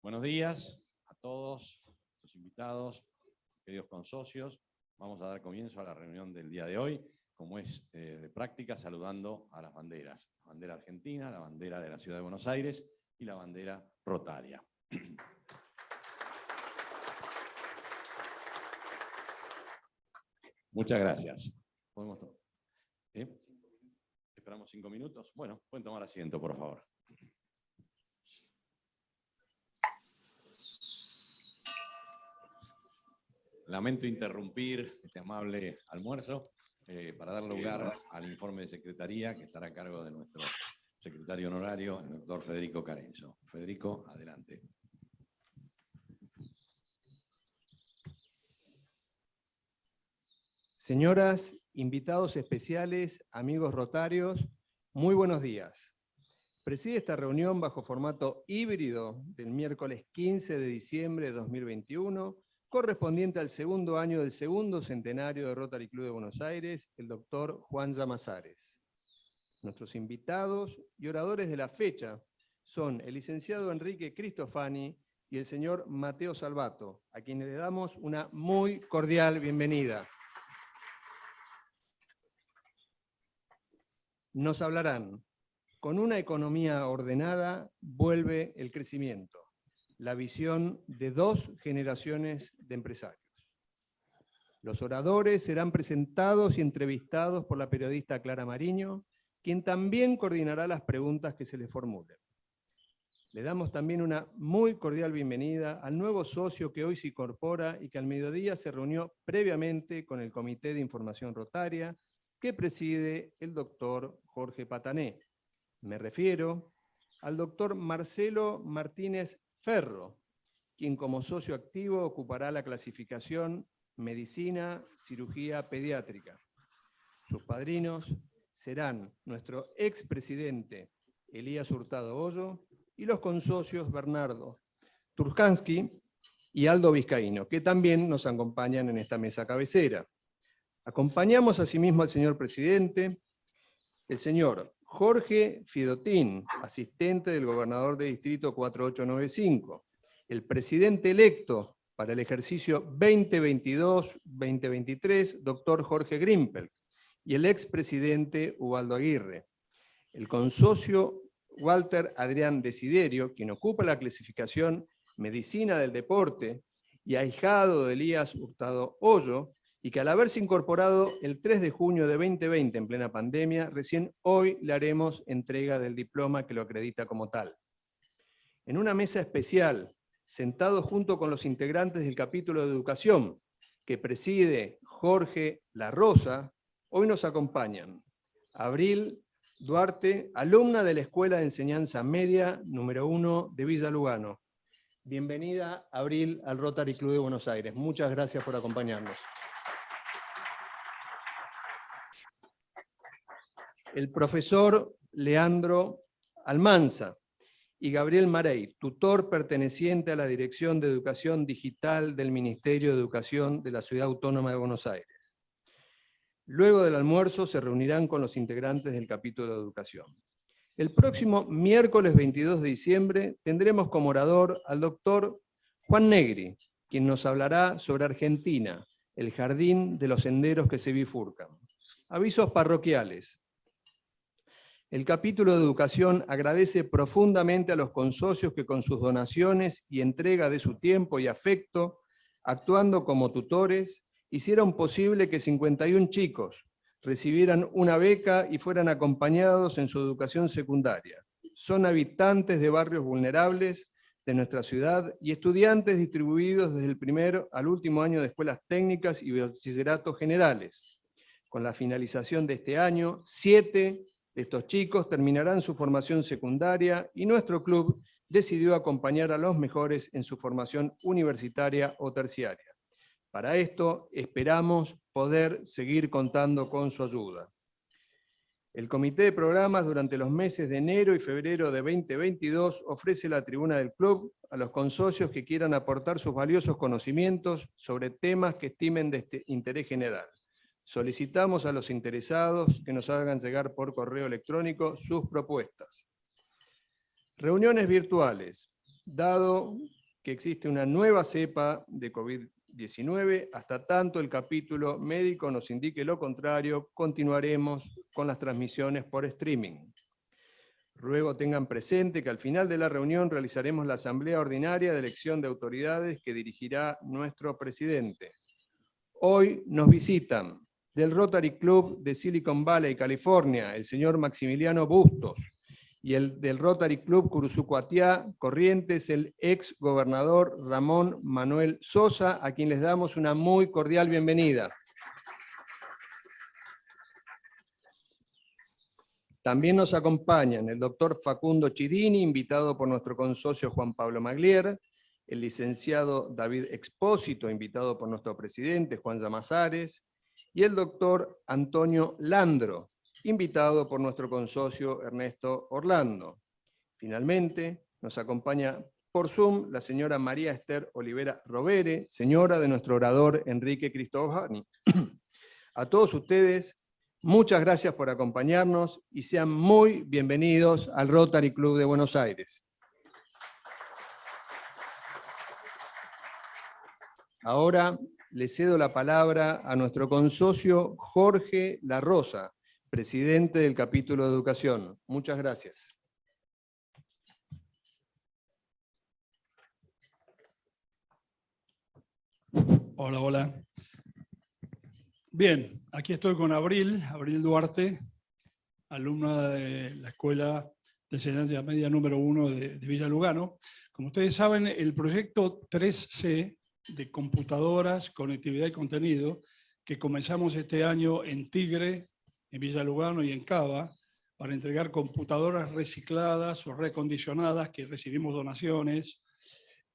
Buenos días a todos los invitados, queridos consocios. Vamos a dar comienzo a la reunión del día de hoy, como es de práctica, saludando a las banderas. La bandera argentina, la bandera de la Ciudad de Buenos Aires y la bandera rotaria. Muchas gracias. ¿Podemos ¿Esperamos 5 minutos? Bueno, pueden tomar asiento, por favor. Lamento interrumpir este amable almuerzo para dar lugar al informe de secretaría que estará a cargo de nuestro secretario honorario, el doctor Federico Carenzo. Federico, adelante. Señoras, invitados especiales, amigos rotarios, muy buenos días. Preside esta reunión bajo formato híbrido del miércoles 15 de diciembre de 2021, correspondiente al segundo año del segundo centenario de Rotary Club de Buenos Aires, el doctor Juan Llamazares. Nuestros invitados y oradores de la fecha son el licenciado Enrique Cristofani y el señor Mateo Salvato, a quienes le damos una muy cordial bienvenida. Nos hablarán: con una economía ordenada vuelve el crecimiento, la visión de 2 generaciones de empresarios. Los oradores serán presentados y entrevistados por la periodista Clara Mariño, quien también coordinará las preguntas que se les formulen. Le damos también una muy cordial bienvenida al nuevo socio que hoy se incorpora y que al mediodía se reunió previamente con el Comité de Información Rotaria, que preside el doctor Jorge Patané. Me refiero al doctor Marcelo Martínez Ferro, quien como socio activo ocupará la clasificación Medicina, Cirugía Pediátrica. Sus padrinos serán nuestro expresidente Elías Hurtado Hoyo y los consocios Bernardo Turkansky y Aldo Vizcaíno, que también nos acompañan en esta mesa cabecera. Acompañamos asimismo al señor presidente, el señor Jorge Fidotín, asistente del gobernador de distrito 4895, el presidente electo para el ejercicio 2022-2023, doctor Jorge Grimpel, y el expresidente Ubaldo Aguirre, el consocio Walter Adrián Desiderio, quien ocupa la clasificación Medicina del Deporte y ahijado de Elías Hurtado Hoyo, y que al haberse incorporado el 3 de junio de 2020 en plena pandemia, recién hoy le haremos entrega del diploma que lo acredita como tal. En una mesa especial, sentado junto con los integrantes del capítulo de educación, que preside Jorge La Rosa, hoy nos acompañan Abril Duarte, alumna de la Escuela de Enseñanza Media número 1 de Villa Lugano. Bienvenida, Abril, al Rotary Club de Buenos Aires. Muchas gracias por acompañarnos. El profesor Leandro Almanza y Gabriel Marey, tutor perteneciente a la Dirección de Educación Digital del Ministerio de Educación de la Ciudad Autónoma de Buenos Aires. Luego del almuerzo se reunirán con los integrantes del capítulo de educación. El próximo miércoles 22 de diciembre tendremos como orador al doctor Juan Negri, quien nos hablará sobre Argentina, el jardín de los senderos que se bifurcan. Avisos parroquiales. El capítulo de educación agradece profundamente a los consocios que con sus donaciones y entrega de su tiempo y afecto, actuando como tutores, hicieron posible que 51 chicos recibieran una beca y fueran acompañados en su educación secundaria. Son habitantes de barrios vulnerables de nuestra ciudad y estudiantes distribuidos desde el primer al último año de escuelas técnicas y bachilleratos generales. Con la finalización de este año, 7 de estos chicos terminarán su formación secundaria y nuestro club decidió acompañar a los mejores en su formación universitaria o terciaria. Para esto esperamos poder seguir contando con su ayuda. El Comité de Programas durante los meses de enero y febrero de 2022 ofrece la tribuna del club a los consocios que quieran aportar sus valiosos conocimientos sobre temas que estimen de este interés general. Solicitamos a los interesados que nos hagan llegar por correo electrónico sus propuestas. Reuniones virtuales. Dado que existe una nueva cepa de COVID-19, hasta tanto el capítulo médico nos indique lo contrario, continuaremos con las transmisiones por streaming. Ruego tengan presente que al final de la reunión realizaremos la asamblea ordinaria de elección de autoridades que dirigirá nuestro presidente. Hoy nos visitan del Rotary Club de Silicon Valley, California, el señor Maximiliano Bustos, y el del Rotary Club Curuzucuatiá, Corrientes, el ex gobernador Ramón Manuel Sosa, a quien les damos una muy cordial bienvenida. También nos acompañan el doctor Facundo Chidini, invitado por nuestro consocio Juan Pablo Maglier, el licenciado David Expósito, invitado por nuestro presidente Juan Llamazares, y el doctor Antonio Landro, invitado por nuestro consocio Ernesto Orlando. Finalmente, nos acompaña por Zoom la señora María Esther Olivera Rovere, señora de nuestro orador Enrique Cristóbal. A todos ustedes, muchas gracias por acompañarnos y sean muy bienvenidos al Rotary Club de Buenos Aires. Ahora le cedo la palabra a nuestro consocio Jorge La Rosa, presidente del capítulo de Educación. Muchas gracias. Hola, hola. Bien, aquí estoy con Abril Duarte, alumna de la Escuela de Enseñanza Media número 1 de Villa Lugano. Como ustedes saben, el proyecto 3C de computadoras, conectividad y contenido, que comenzamos este año en Tigre, en Villa Lugano y en Cava, para entregar computadoras recicladas o recondicionadas, que recibimos donaciones,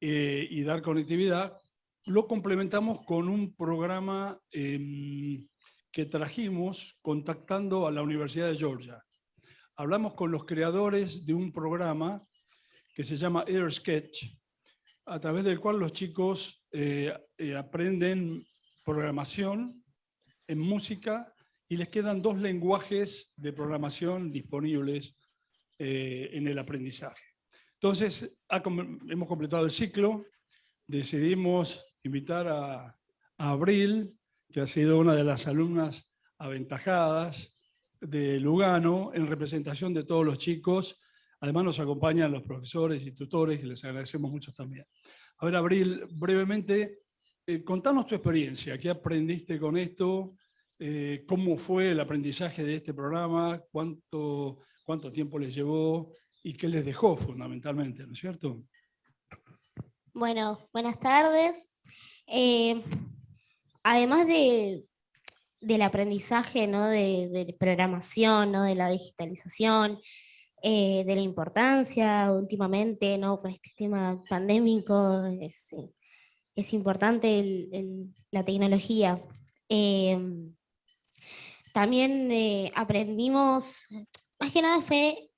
y dar conectividad, lo complementamos con un programa que trajimos contactando a la Universidad de Georgia. Hablamos con los creadores de un programa que se llama AirSketch, a través del cual los chicos aprenden programación en música y les quedan 2 lenguajes de programación disponibles en el aprendizaje. Entonces, hemos completado el ciclo, decidimos invitar a Abril, que ha sido una de las alumnas aventajadas de Lugano, en representación de todos los chicos. Además nos acompañan los profesores y tutores, que les agradecemos mucho también. A ver, Abril, brevemente, contanos tu experiencia. ¿Qué aprendiste con esto? ¿Cómo fue el aprendizaje de este programa? ¿Cuánto tiempo les llevó? ¿Y qué les dejó fundamentalmente? ¿No es cierto? Bueno, buenas tardes. Además del aprendizaje, ¿no? de programación, ¿no? de la digitalización, de la importancia últimamente, ¿no? con este tema pandémico, es importante la tecnología. También aprendimos, más que nada fue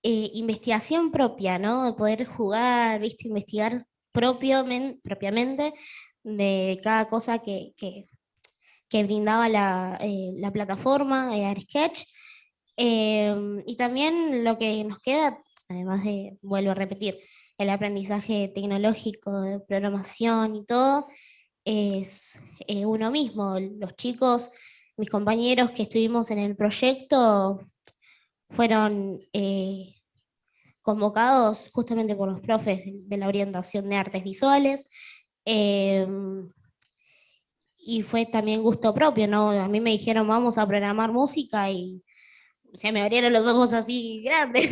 investigación propia, ¿no? De poder jugar, ¿viste? Investigar propiamente de cada cosa que brindaba la plataforma AirSketch. Y también lo que nos queda, además de, vuelvo a repetir, el aprendizaje tecnológico de programación y todo, es uno mismo. Los chicos, mis compañeros que estuvimos en el proyecto, fueron convocados justamente por los profes de la orientación de artes visuales, y fue también gusto propio, ¿no? A mí me dijeron, vamos a programar música, y se me abrieron los ojos así grandes.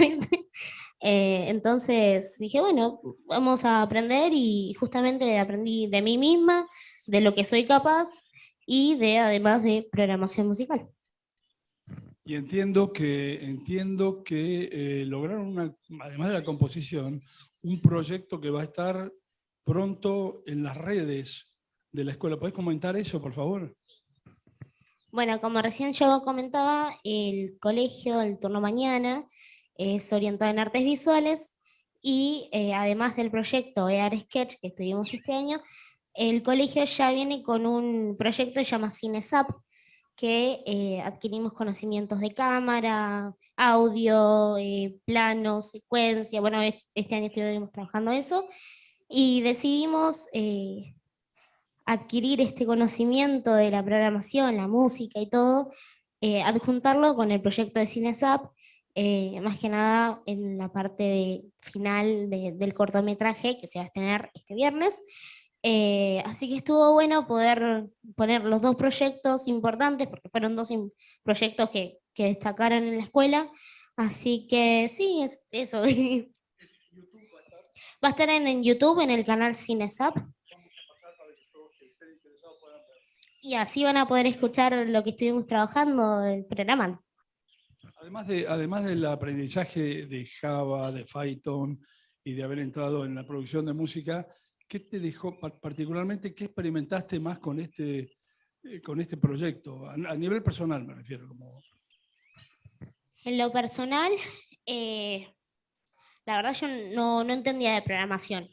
Entonces dije, bueno, vamos a aprender, y justamente aprendí de mí misma, de lo que soy capaz, y además de programación musical. Y entiendo que lograron, además de la composición, un proyecto que va a estar pronto en las redes de la escuela. ¿Podés comentar eso, por favor? Bueno, como recién yo comentaba, el colegio, el turno mañana, es orientado en artes visuales, y además del proyecto AirSketch que estuvimos este año, el colegio ya viene con un proyecto que se llama CineSap, que adquirimos conocimientos de cámara, audio, planos, secuencia. Bueno, este año estuvimos trabajando eso y decidimos adquirir este conocimiento de la programación, la música y todo, adjuntarlo con el proyecto de CineSap, más que nada en la parte final del cortometraje que se va a estrenar este viernes. Así que estuvo bueno poder poner los dos proyectos importantes, porque fueron dos proyectos que destacaron en la escuela. Así que sí, es eso. Va a estar en YouTube, en el canal CineSap. Y así van a poder escuchar lo que estuvimos trabajando, el programa. Además del aprendizaje de Java, de Python y de haber entrado en la producción de música, ¿qué te dejó particularmente, qué experimentaste más con este proyecto? A nivel personal me refiero. En lo personal, la verdad yo no entendía de programación.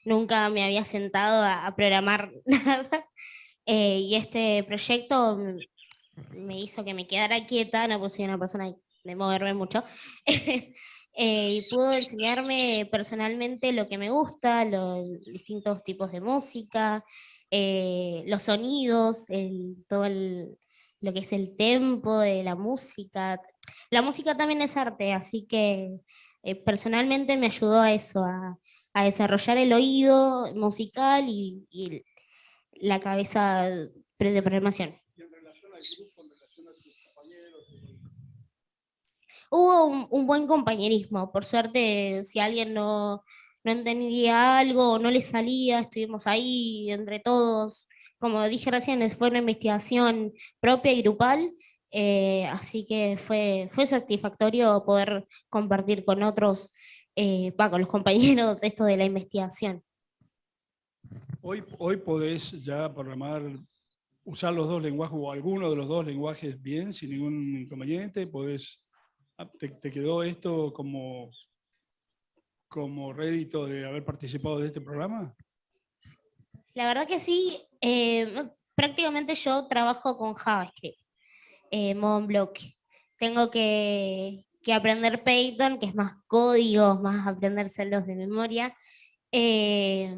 Nunca me había sentado a programar nada. Y este proyecto me hizo que me quedara quieta, no soy una persona de moverme mucho. Y pudo enseñarme personalmente lo que me gusta, los distintos tipos de música, los sonidos, lo que es el tempo de la música. La música también es arte, así que personalmente me ayudó a eso, a desarrollar el oído musical y la cabeza de programación. ¿Y en relación al grupo, en relación a tus compañeros? Hubo un buen compañerismo. Por suerte, si alguien no entendía algo o no le salía, estuvimos ahí entre todos. Como dije recién, fue una investigación propia y grupal, así que fue satisfactorio poder compartir con otros, con los compañeros, esto de la investigación. Hoy podés ya programar, usar los dos lenguajes o alguno de los dos lenguajes bien, sin ningún inconveniente. ¿Te quedó esto como rédito de haber participado de este programa? La verdad que sí, prácticamente yo trabajo con JavaScript, modo en bloque. Tengo que aprender Python, que es más códigos, más aprendérselos de memoria,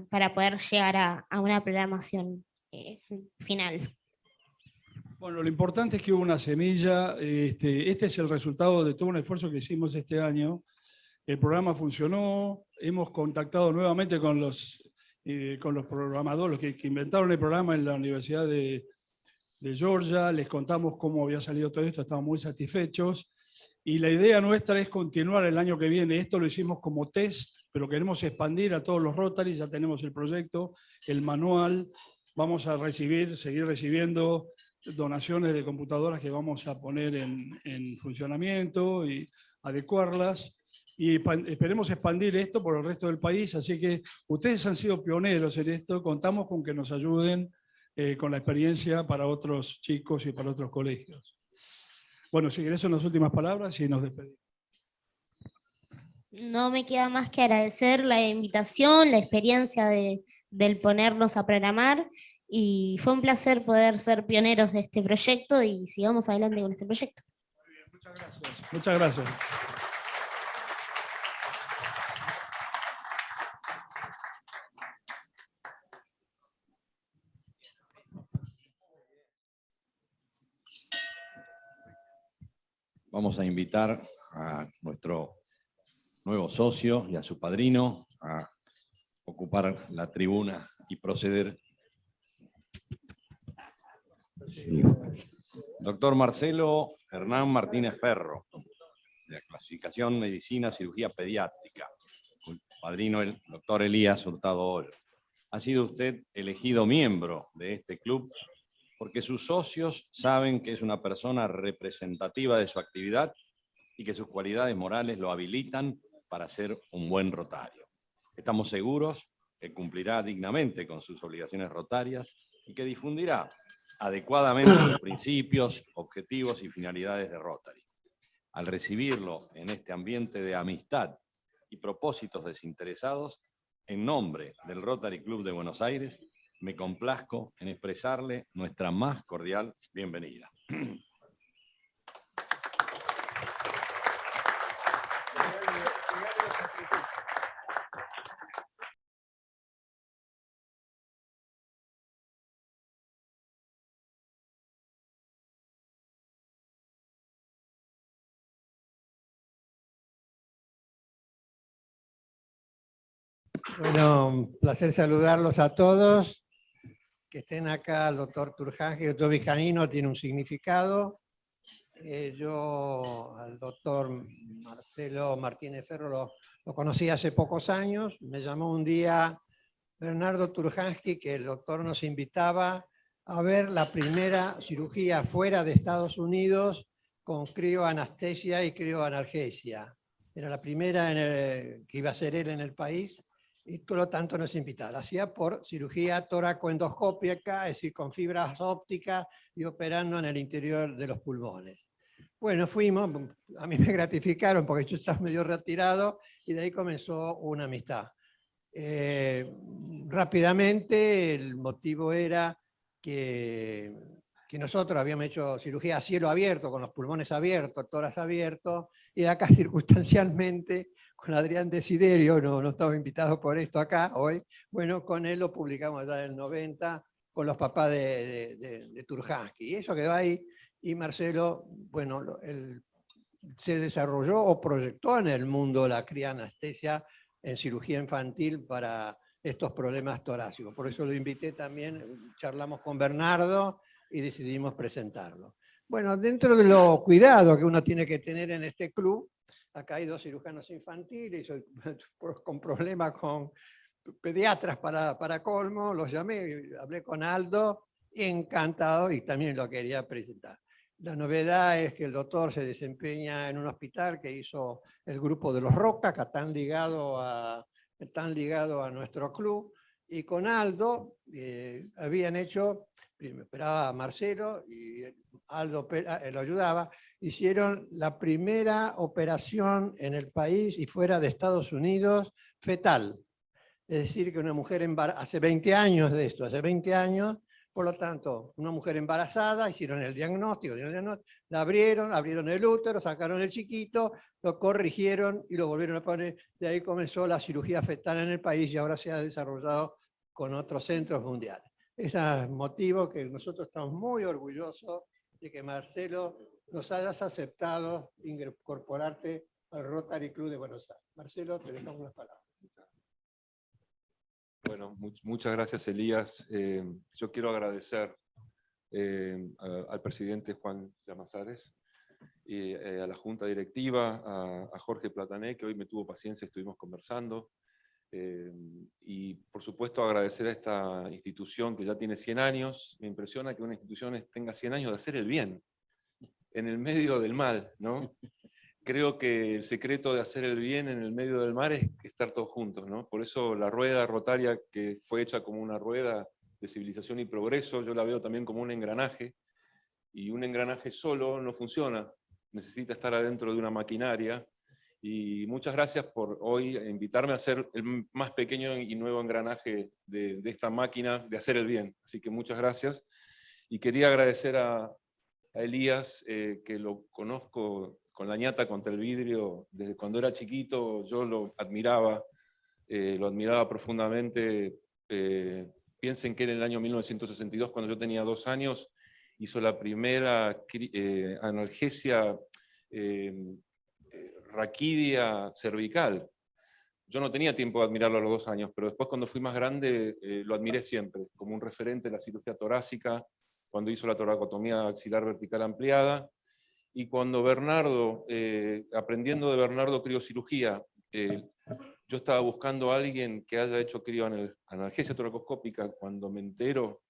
para poder llegar a una programación final. Bueno, lo importante es que hubo una semilla. Este es el resultado de todo un esfuerzo que hicimos este año. El programa funcionó, hemos contactado nuevamente con los programadores, los que inventaron el programa en la Universidad de Georgia, les contamos cómo había salido todo esto, estamos muy satisfechos. Y la idea nuestra es continuar el año que viene. Esto lo hicimos como test, pero queremos expandir a todos los Rotary. Ya tenemos el proyecto, el manual. Vamos a seguir recibiendo donaciones de computadoras que vamos a poner en funcionamiento y adecuarlas. Y esperemos expandir esto por el resto del país. Así que ustedes han sido pioneros en esto. Contamos con que nos ayuden con la experiencia para otros chicos y para otros colegios. Bueno, si querés, son las últimas palabras y nos despedimos. No me queda más que agradecer la invitación, la experiencia del ponernos a programar, y fue un placer poder ser pioneros de este proyecto y sigamos adelante con este proyecto. Muy bien, muchas gracias. Muchas gracias. Vamos a invitar a nuestro nuevo socio y a su padrino a ocupar la tribuna y proceder. Sí. Doctor Marcelo Hernán Martínez Ferro, de la clasificación Medicina Cirugía Pediátrica. Padrino el doctor Elías Hurtado Ol. Ha sido usted elegido miembro de este club porque sus socios saben que es una persona representativa de su actividad y que sus cualidades morales lo habilitan para ser un buen rotario. Estamos seguros que cumplirá dignamente con sus obligaciones rotarias y que difundirá adecuadamente los principios, objetivos y finalidades de Rotary. Al recibirlo en este ambiente de amistad y propósitos desinteresados, en nombre del Rotary Club de Buenos Aires, me complazco en expresarle nuestra más cordial bienvenida. Bueno, un placer saludarlos a todos. Que estén acá el doctor Turjanski, el doctor Vizcaíno tiene un significado. Yo al doctor Marcelo Martínez Ferro lo conocí hace pocos años. Me llamó un día Bernardo Turjanski, que el doctor nos invitaba a ver la primera cirugía fuera de Estados Unidos con crioanestesia y crioanalgesia. Era la primera que iba a hacer él en el país y por lo tanto nos invitaba. La hacía por cirugía toracoendoscópica, es decir, con fibras ópticas y operando en el interior de los pulmones. Bueno, fuimos, a mí me gratificaron porque yo estaba medio retirado y de ahí comenzó una amistad. Rápidamente el motivo era que nosotros habíamos hecho cirugía a cielo abierto, con los pulmones abiertos, tórax abierto, y acá circunstancialmente con Adrián Desiderio, no estaba invitado por esto acá hoy, bueno, con él lo publicamos allá en el 90, con los papás de Turjanski, y eso quedó ahí, y Marcelo, bueno, él se desarrolló o proyectó en el mundo la crioanestesia en cirugía infantil para estos problemas torácicos. Por eso lo invité también, charlamos con Bernardo y decidimos presentarlo. Bueno, dentro de lo cuidado que uno tiene que tener en este club, acá hay 2 cirujanos infantiles, con problemas con pediatras para colmo, los llamé, hablé con Aldo, encantado, y también lo quería presentar. La novedad es que el doctor se desempeña en un hospital que hizo el grupo de los Roca, que están ligados a nuestro club, y con Aldo habían hecho, operaba a Marcelo y Aldo lo ayudaba, hicieron la primera operación en el país y fuera de Estados Unidos fetal. Es decir, que una mujer embarazada, hace 20 años de esto, hace 20 años, por lo tanto, una mujer embarazada, hicieron el diagnóstico, la abrieron el útero, sacaron el chiquito, lo corrigieron y lo volvieron a poner. De ahí comenzó la cirugía fetal en el país y ahora se ha desarrollado con otros centros mundiales. Ese es el motivo que nosotros estamos muy orgullosos de que Marcelo nos hayas aceptado incorporarte al Rotary Club de Buenos Aires. Marcelo, te dejamos unas palabras. Bueno, muchas gracias, Elías. Yo quiero agradecer al presidente Juan Llamazares, y a la Junta Directiva, a Jorge Platané, que hoy me tuvo paciencia, estuvimos conversando, y por supuesto agradecer a esta institución que ya tiene 100 años. Me impresiona que una institución tenga 100 años de hacer el bien, en el medio del mal, ¿no? Creo que el secreto de hacer el bien en el medio del mar es estar todos juntos, ¿no? Por eso la rueda rotaria, que fue hecha como una rueda de civilización y progreso, yo la veo también como un engranaje, y un engranaje solo no funciona, necesita estar adentro de una maquinaria, y muchas gracias por hoy invitarme a ser el más pequeño y nuevo engranaje de esta máquina de hacer el bien. Así que muchas gracias, y quería agradecer a Elías, que lo conozco con la ñata contra el vidrio, desde cuando era chiquito. Yo lo admiraba profundamente. Piensen que en el año 1962, cuando yo tenía 2 años, hizo la primera analgesia raquidia cervical. Yo no tenía tiempo de admirarlo a los 2 años, pero después, cuando fui más grande, lo admiré siempre, como un referente de la cirugía torácica, cuando hizo la toracotomía axilar vertical ampliada. Y cuando Bernardo, aprendiendo de Bernardo criocirugía, yo estaba buscando a alguien que haya hecho crioanalgesia toracoscópica, cuando me entero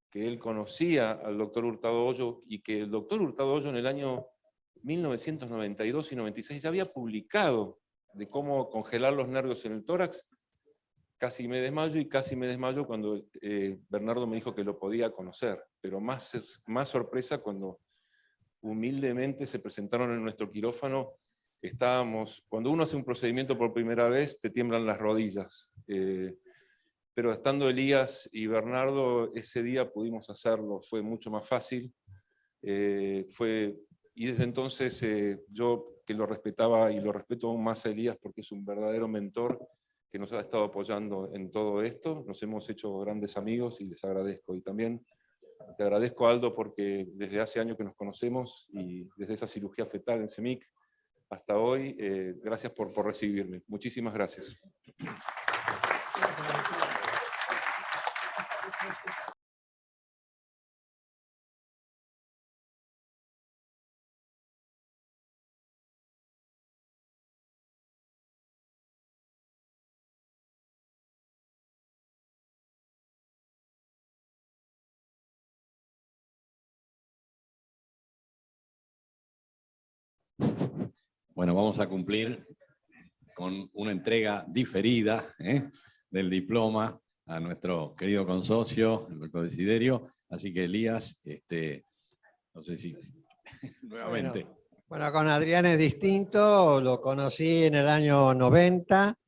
que él conocía al doctor Hurtado Hoyo, y que el doctor Hurtado Hoyo en el año 1992 y 96 ya había publicado de cómo congelar los nervios en el tórax, casi me desmayo cuando Bernardo me dijo que lo podía conocer, pero más sorpresa cuando humildemente se presentaron en nuestro quirófano. Cuando uno hace un procedimiento por primera vez, te tiemblan las rodillas, pero estando Elías y Bernardo, ese día pudimos hacerlo, fue mucho más fácil, y desde entonces yo, que lo respetaba y lo respeto aún más a Elías porque es un verdadero mentor que nos ha estado apoyando en todo esto, nos hemos hecho grandes amigos y les agradezco. Y también te agradezco, Aldo, porque desde hace años que nos conocemos, y desde esa cirugía fetal en CEMIC hasta hoy, gracias por recibirme. Muchísimas gracias. Bueno, vamos a cumplir con una entrega diferida del diploma a nuestro querido consocio, el doctor Desiderio. Así que Elías, no sé si nuevamente. Bueno, con Adrián es distinto, lo conocí en el año 90,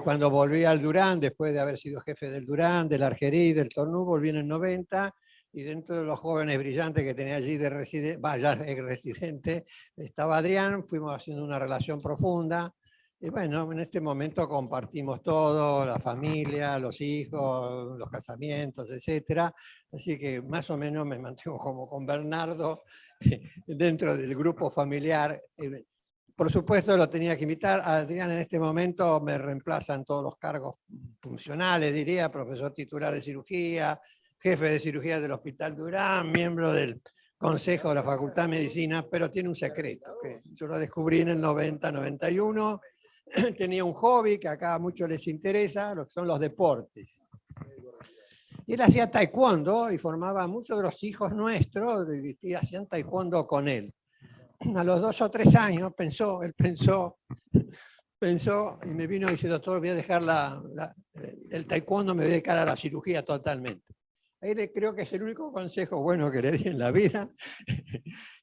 cuando volví al Durán, después de haber sido jefe del Durán, del Argerí, del Tornú, volví en el 90, y dentro de los jóvenes brillantes que tenía allí de residente, estaba Adrián, fuimos haciendo una relación profunda, y bueno, en este momento compartimos todo, la familia, los hijos, los casamientos, etcétera, así que más o menos me mantengo como con Bernardo dentro del grupo familiar. Por supuesto lo tenía que invitar. Adrián en este momento me reemplaza en todos los cargos funcionales, diría, profesor titular de cirugía, jefe de cirugía del Hospital Durán, miembro del Consejo de la Facultad de Medicina, pero tiene un secreto, que yo lo descubrí en el 90-91. Tenía un hobby que acá a muchos les interesa, lo que son los deportes. Y él hacía taekwondo y formaba a muchos de los hijos nuestros y hacían taekwondo con él. A los 2 o 3 años él pensó y me vino y dice: doctor, voy a dejar el taekwondo, me voy a dedicar a la cirugía totalmente. Ahí creo que es el único consejo bueno que le di en la vida,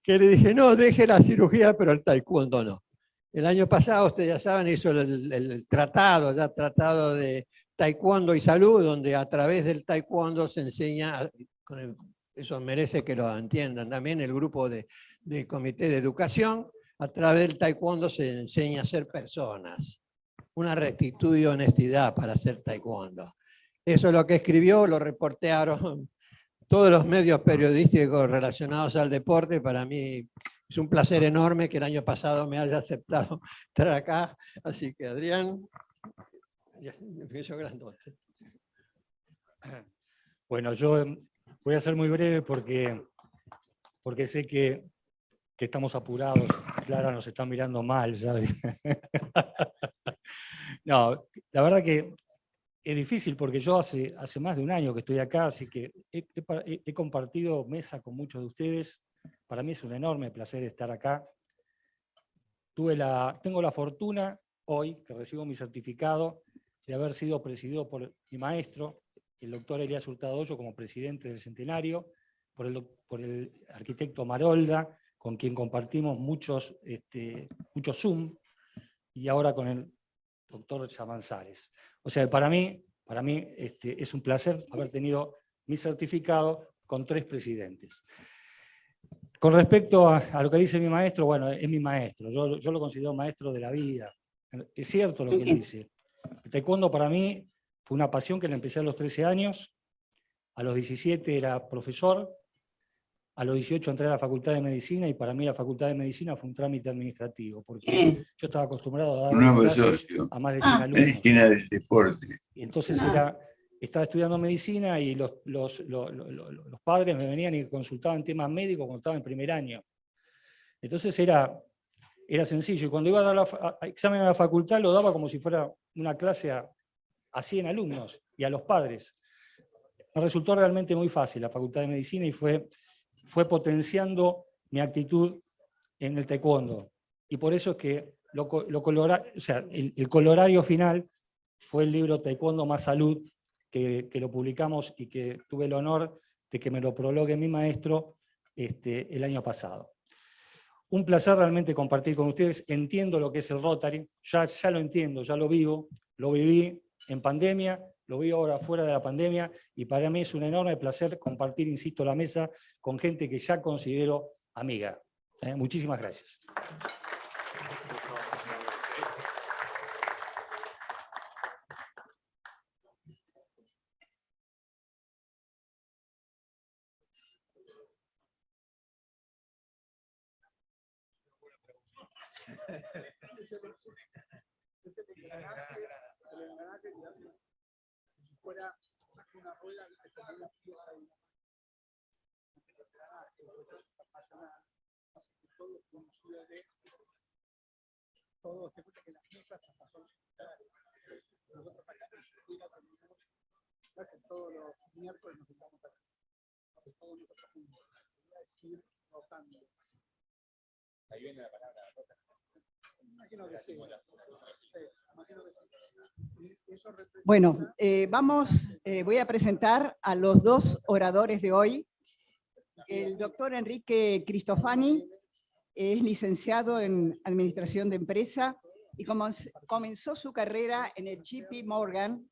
que le dije: no, deje la cirugía, pero el taekwondo no. El año pasado, ustedes ya saben, hizo el tratado de taekwondo y salud, donde a través del taekwondo se enseña, eso merece que lo entiendan también, el grupo de comité de educación, a través del taekwondo se enseña a ser personas, una rectitud y honestidad para hacer taekwondo. Eso es lo que escribió, lo reportearon todos los medios periodísticos relacionados al deporte. Para mí es un placer enorme que el año pasado me haya aceptado estar acá, así que Adrián, empiezo grandote. Bueno, yo voy a ser muy breve porque sé que estamos apurados. Clara nos está mirando mal, ¿sabes? No, la verdad que es difícil porque yo hace más de un año que estoy acá, así que he compartido mesa con muchos de ustedes. Para mí es un enorme placer estar acá. Tengo la fortuna hoy, que recibo mi certificado, de haber sido presidido por mi maestro, el doctor Elías Hurtado Hoyo, como presidente del Centenario, por el arquitecto Marolda, con quien compartimos muchos Zoom, y ahora con el doctor Llamanzares. O sea, para mí es un placer haber tenido mi certificado con 3 presidentes. Con respecto a lo que dice mi maestro, bueno, es mi maestro, yo lo considero maestro de la vida. Es cierto lo que él dice. El taekwondo para mí fue una pasión que la empecé a los 13 años, a los 17 era profesor, a los 18 entré a la Facultad de Medicina, y para mí la Facultad de Medicina fue un trámite administrativo, porque yo estaba acostumbrado a dar clases a más de 100 alumnos. Medicina del deporte. Y entonces estaba estudiando medicina y los padres me venían y consultaban temas médicos cuando estaba en primer año. Entonces era sencillo, y cuando iba a dar examen a la facultad lo daba como si fuera una clase a 100 alumnos y a los padres. Me resultó realmente muy fácil la Facultad de Medicina y fue potenciando mi actitud en el taekwondo. Y por eso es que el colorario final fue el libro Taekwondo más Salud, que lo publicamos y que tuve el honor de que me lo prologue mi maestro el año pasado. Un placer realmente compartir con ustedes. Entiendo lo que es el Rotary, ya lo entiendo, ya lo vivo, lo viví en pandemia, lo vivo ahora fuera de la pandemia, y para mí es un enorme placer compartir, insisto, la mesa con gente que ya considero amiga. Muchísimas gracias. engranaje y hace como si fuera una rueda que te una pieza y el engranaje, apasionada. Así que todo coincide, todo se cuenta que las piezas hasta son similares. Nosotros acá en Argentina tenemos, que todos los miércoles nos juntamos acá. Todos nosotros juntos. Voy a decir rotando. Ahí viene la palabra rota. Imagino que sí. Imagino que sí. Bueno, voy a presentar a los dos oradores de hoy. El doctor Enrique Cristofani es licenciado en Administración de Empresa y comenzó su carrera en el JP Morgan,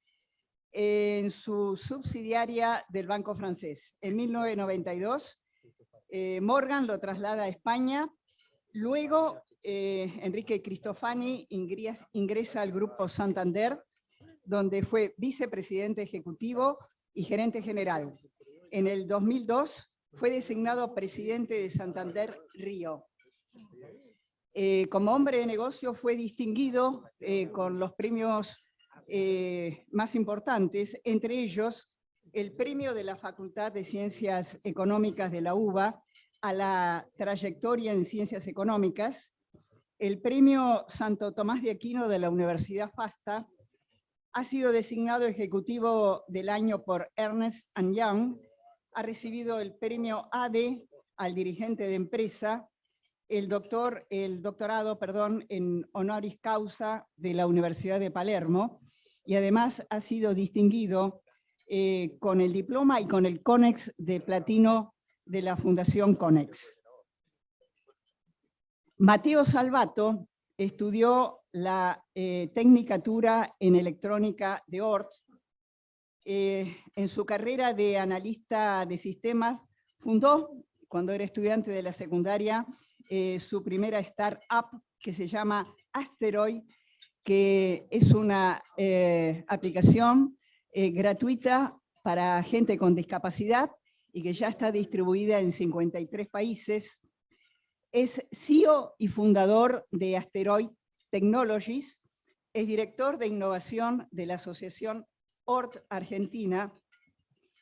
en su subsidiaria del Banco Francés. En 1992, Morgan lo traslada a España. Luego, Enrique Cristofani ingresa al Grupo Santander, donde fue vicepresidente ejecutivo y gerente general. En el 2002 fue designado presidente de Santander Río. Como hombre de negocio fue distinguido con los premios más importantes, entre ellos el premio de la Facultad de Ciencias Económicas de la UBA a la trayectoria en ciencias económicas, el premio Santo Tomás de Aquino de la Universidad FASTA, ha sido designado ejecutivo del año por Ernst & Young, ha recibido el premio ADE al dirigente de empresa, el doctorado en honoris causa de la Universidad de Palermo, y además ha sido distinguido con el diploma y con el CONEX de platino de la Fundación CONEX. Matteo Salvato estudió la Tecnicatura en Electrónica de Ort. En su carrera de analista de sistemas, fundó, cuando era estudiante de la secundaria, su primera startup que se llama Asteroid, que es una aplicación gratuita para gente con discapacidad y que ya está distribuida en 53 países. Es CEO y fundador de Asteroid Technologies, es director de innovación de la Asociación ORT Argentina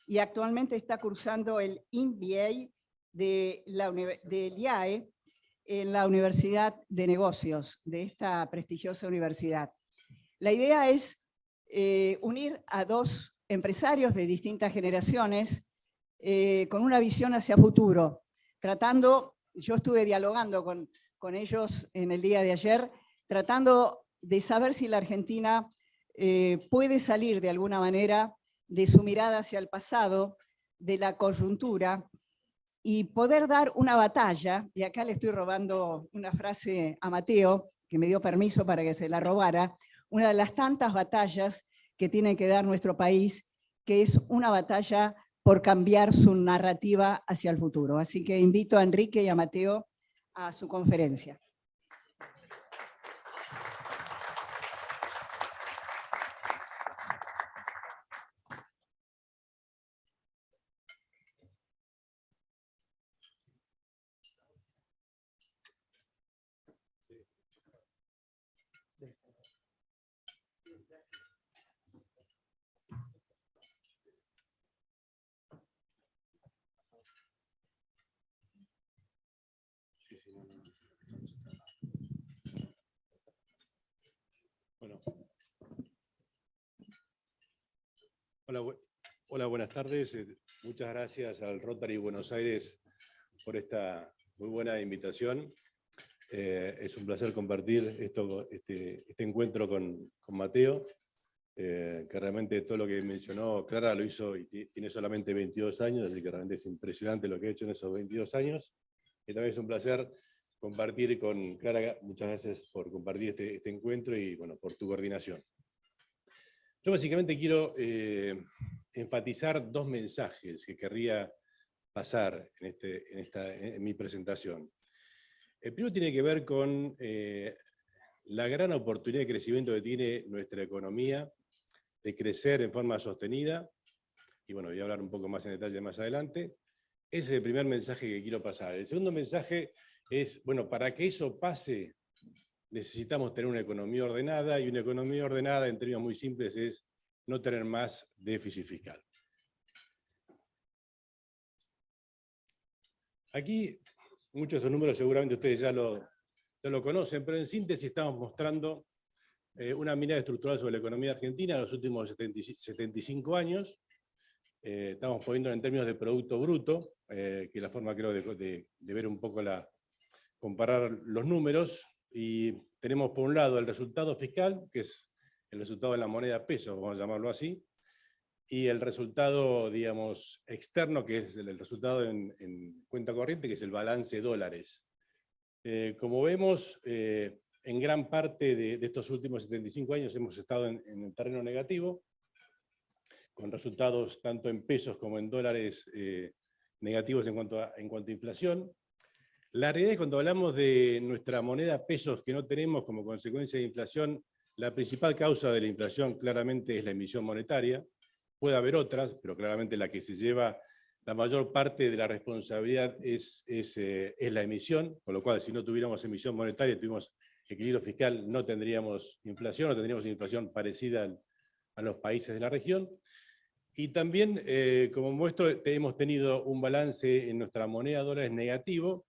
y actualmente está cursando el MBA del IAE en la Universidad de Negocios, de esta prestigiosa universidad. La idea es unir a dos empresarios de distintas generaciones con una visión hacia futuro, tratando, yo estuve dialogando con ellos en el día de ayer, tratando de saber si la Argentina puede salir de alguna manera de su mirada hacia el pasado, de la coyuntura, y poder dar una batalla, y acá le estoy robando una frase a Matteo, que me dio permiso para que se la robara, una de las tantas batallas que tiene que dar nuestro país, que es una batalla por cambiar su narrativa hacia el futuro. Así que invito a Enrique y a Matteo a su conferencia. Bueno. Hola, buenas tardes. Muchas gracias al Rotary Buenos Aires por esta muy buena invitación. Es un placer compartir este encuentro con Matteo, que realmente todo lo que mencionó Clara lo hizo y tiene solamente 22 años, así que realmente es impresionante lo que ha hecho en esos 22 años. Y también es un placer compartir con Clara. Muchas gracias por compartir este encuentro y bueno, por tu coordinación. Yo básicamente quiero enfatizar dos mensajes que querría pasar en mi presentación. El primero tiene que ver con la gran oportunidad de crecimiento que tiene nuestra economía, de crecer en forma sostenida, y bueno, voy a hablar un poco más en detalle más adelante. Ese es el primer mensaje que quiero pasar. El segundo mensaje es, bueno, para que eso pase, necesitamos tener una economía ordenada, y una economía ordenada, en términos muy simples, es no tener más déficit fiscal. Aquí, muchos de estos números seguramente ustedes ya lo conocen, pero en síntesis estamos mostrando una mirada estructural sobre la economía argentina en los últimos 75 años. Estamos poniendo en términos de Producto Bruto, que es la forma, creo, de ver un poco comparar los números, y tenemos por un lado el resultado fiscal, que es el resultado de la moneda peso, vamos a llamarlo así, y el resultado, digamos, externo, que es el resultado en cuenta corriente, que es el balance dólares. Como vemos, en gran parte de estos últimos 75 años hemos estado en el terreno negativo, con resultados tanto en pesos como en dólares negativos en cuanto a inflación. La realidad es que cuando hablamos de nuestra moneda pesos que no tenemos como consecuencia de inflación, la principal causa de la inflación claramente es la emisión monetaria. Puede haber otras, pero claramente la que se lleva la mayor parte de la responsabilidad es la emisión, con lo cual si no tuviéramos emisión monetaria, tuviéramos equilibrio fiscal, no tendríamos inflación, o tendríamos una inflación parecida a los países de la región. Y también, como muestro, hemos tenido un balance en nuestra moneda dólares negativo,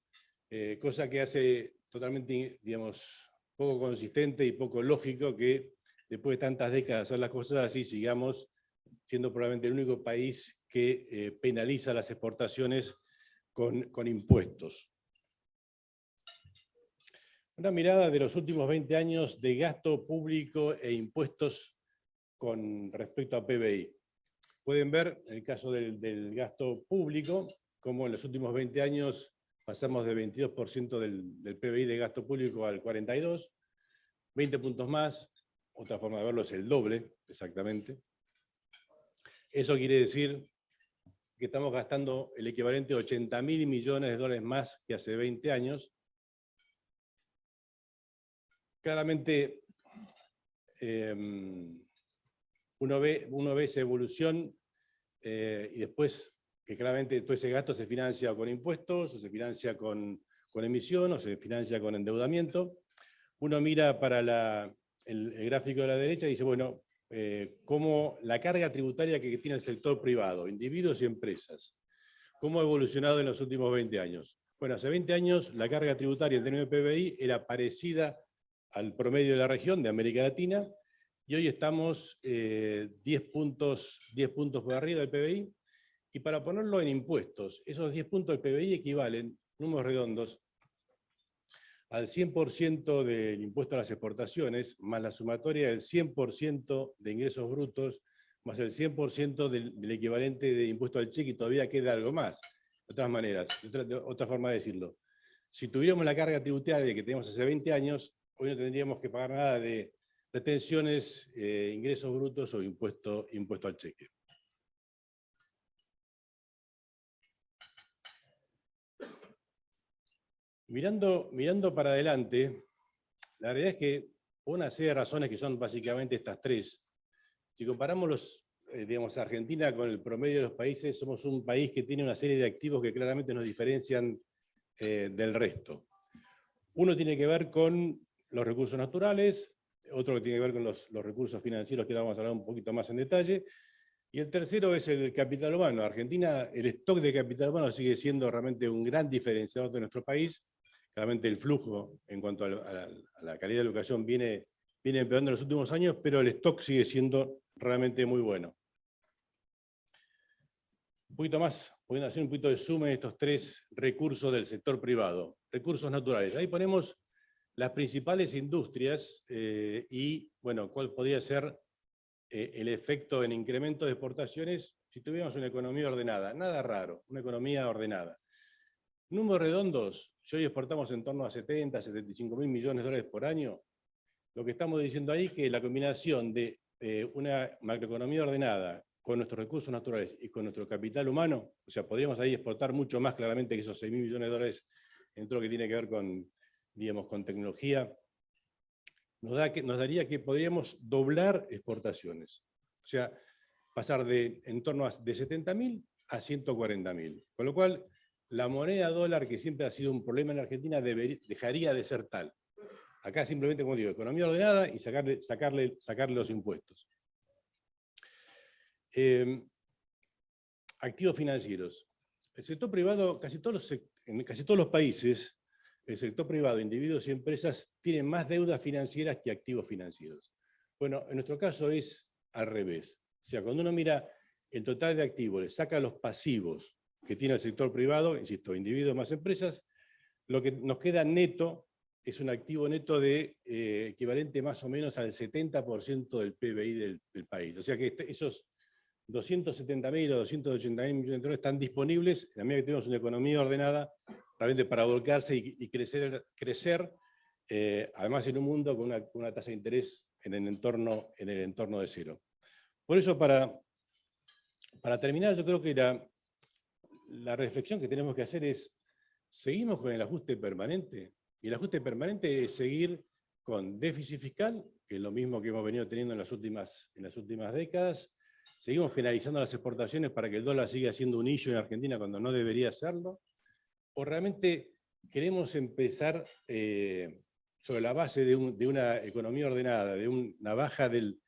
cosa que hace totalmente, digamos, poco consistente y poco lógico que después de tantas décadas de hacer las cosas así, sigamos siendo probablemente el único país que penaliza las exportaciones con impuestos. Una mirada de los últimos 20 años de gasto público e impuestos con respecto a PBI. Pueden ver, en el caso del gasto público, como en los últimos 20 años pasamos de 22% del PBI de gasto público al 42%, 20 puntos más, otra forma de verlo es el doble, exactamente. Eso quiere decir que estamos gastando el equivalente a 80.000 millones de dólares más que hace 20 años. Claramente, uno ve esa evolución y después que claramente todo ese gasto se financia con impuestos, o se financia con emisión, o se financia con endeudamiento. Uno mira para el gráfico de la derecha y dice, bueno, cómo la carga tributaria que tiene el sector privado, individuos y empresas, cómo ha evolucionado en los últimos 20 años. Bueno, hace 20 años la carga tributaria en términos de PBI era parecida al promedio de la región de América Latina, y hoy estamos 10 puntos por arriba del PBI, y para ponerlo en impuestos, esos 10 puntos del PBI equivalen, números redondos, al 100% del impuesto a las exportaciones, más la sumatoria del 100% de ingresos brutos, más el 100% del equivalente de impuesto al cheque, y todavía queda algo más. De otras maneras, otra forma de decirlo. Si tuviéramos la carga tributaria que teníamos hace 20 años, hoy no tendríamos que pagar nada de retenciones, ingresos brutos o impuesto al cheque. Mirando para adelante, la realidad es que por una serie de razones que son básicamente estas tres, si comparamos digamos, Argentina con el promedio de los países, somos un país que tiene una serie de activos que claramente nos diferencian del resto. Uno tiene que ver con los recursos naturales, otro que tiene que ver con los recursos financieros, que ahora vamos a hablar un poquito más en detalle, y el tercero es el capital humano. Argentina, el stock de capital humano sigue siendo realmente un gran diferenciador de nuestro país. Claramente el flujo en cuanto a la calidad de educación viene empeorando en los últimos años, pero el stock sigue siendo realmente muy bueno. Un poquito más, pueden hacer un poquito de zoom en estos tres recursos del sector privado. Recursos naturales. Ahí ponemos las principales industrias y, bueno, cuál podría ser el efecto en incremento de exportaciones si tuviéramos una economía ordenada. Nada raro, una economía ordenada. Números redondos, si hoy exportamos en torno a 70, 75.000 millones de dólares por año, lo que estamos diciendo ahí es que la combinación de una macroeconomía ordenada con nuestros recursos naturales y con nuestro capital humano, o sea, podríamos ahí exportar mucho más claramente que esos 6.000 millones de dólares en todo lo que tiene que ver con, digamos, con tecnología, nos daría que podríamos doblar exportaciones. O sea, pasar de en torno de 70.000 a 140.000. Con lo cual, la moneda dólar, que siempre ha sido un problema en Argentina, dejaría de ser tal. Acá simplemente, como digo, economía ordenada y sacarle los impuestos. Activos financieros. El sector privado, en casi todos los países, el sector privado, individuos y empresas, tienen más deudas financieras que activos financieros. Bueno, en nuestro caso es al revés. O sea, cuando uno mira el total de activos, le saca los pasivos que tiene el sector privado, insisto, individuos más empresas, lo que nos queda neto es un activo neto de equivalente más o menos al 70% del PBI del país. O sea que esos 270.000 o 280.000 millones de dólares están disponibles, en la medida que tenemos una economía ordenada, realmente para volcarse y crecer además en un mundo con una tasa de interés en el entorno de cero. Por eso, para terminar, yo creo que la reflexión que tenemos que hacer es, ¿seguimos con el ajuste permanente? Y el ajuste permanente es seguir con déficit fiscal, que es lo mismo que hemos venido teniendo en las últimas décadas. Seguimos penalizando las exportaciones para que el dólar siga siendo un issue en Argentina cuando no debería serlo. ¿O realmente queremos empezar sobre la base de una economía ordenada, de una baja del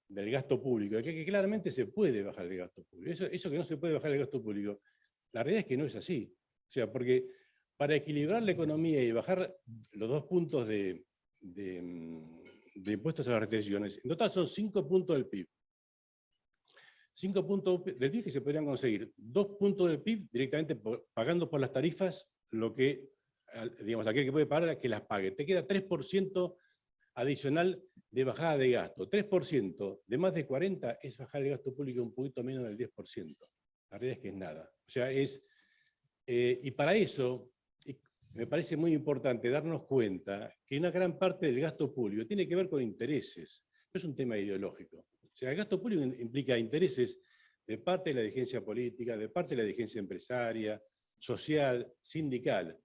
gasto público, que claramente se puede bajar el gasto público? Eso que no se puede bajar el gasto público, la realidad es que no es así. O sea, porque para equilibrar la economía y bajar los 2 puntos de impuestos a las retenciones, en total son 5 puntos del PIB. 5 puntos del PIB que se podrían conseguir. 2 puntos del PIB directamente pagando por las tarifas, lo que, digamos, aquel que puede pagar que las pague. Te queda 3% adicional de bajada de gasto. 3% de más de 40 es bajar el gasto público un poquito menos del 10%. La realidad es que es nada. O sea, y para eso me parece muy importante darnos cuenta que una gran parte del gasto público tiene que ver con intereses. No es un tema ideológico. O sea, el gasto público implica intereses de parte de la dirigencia política, de parte de la dirigencia empresaria, social, sindical.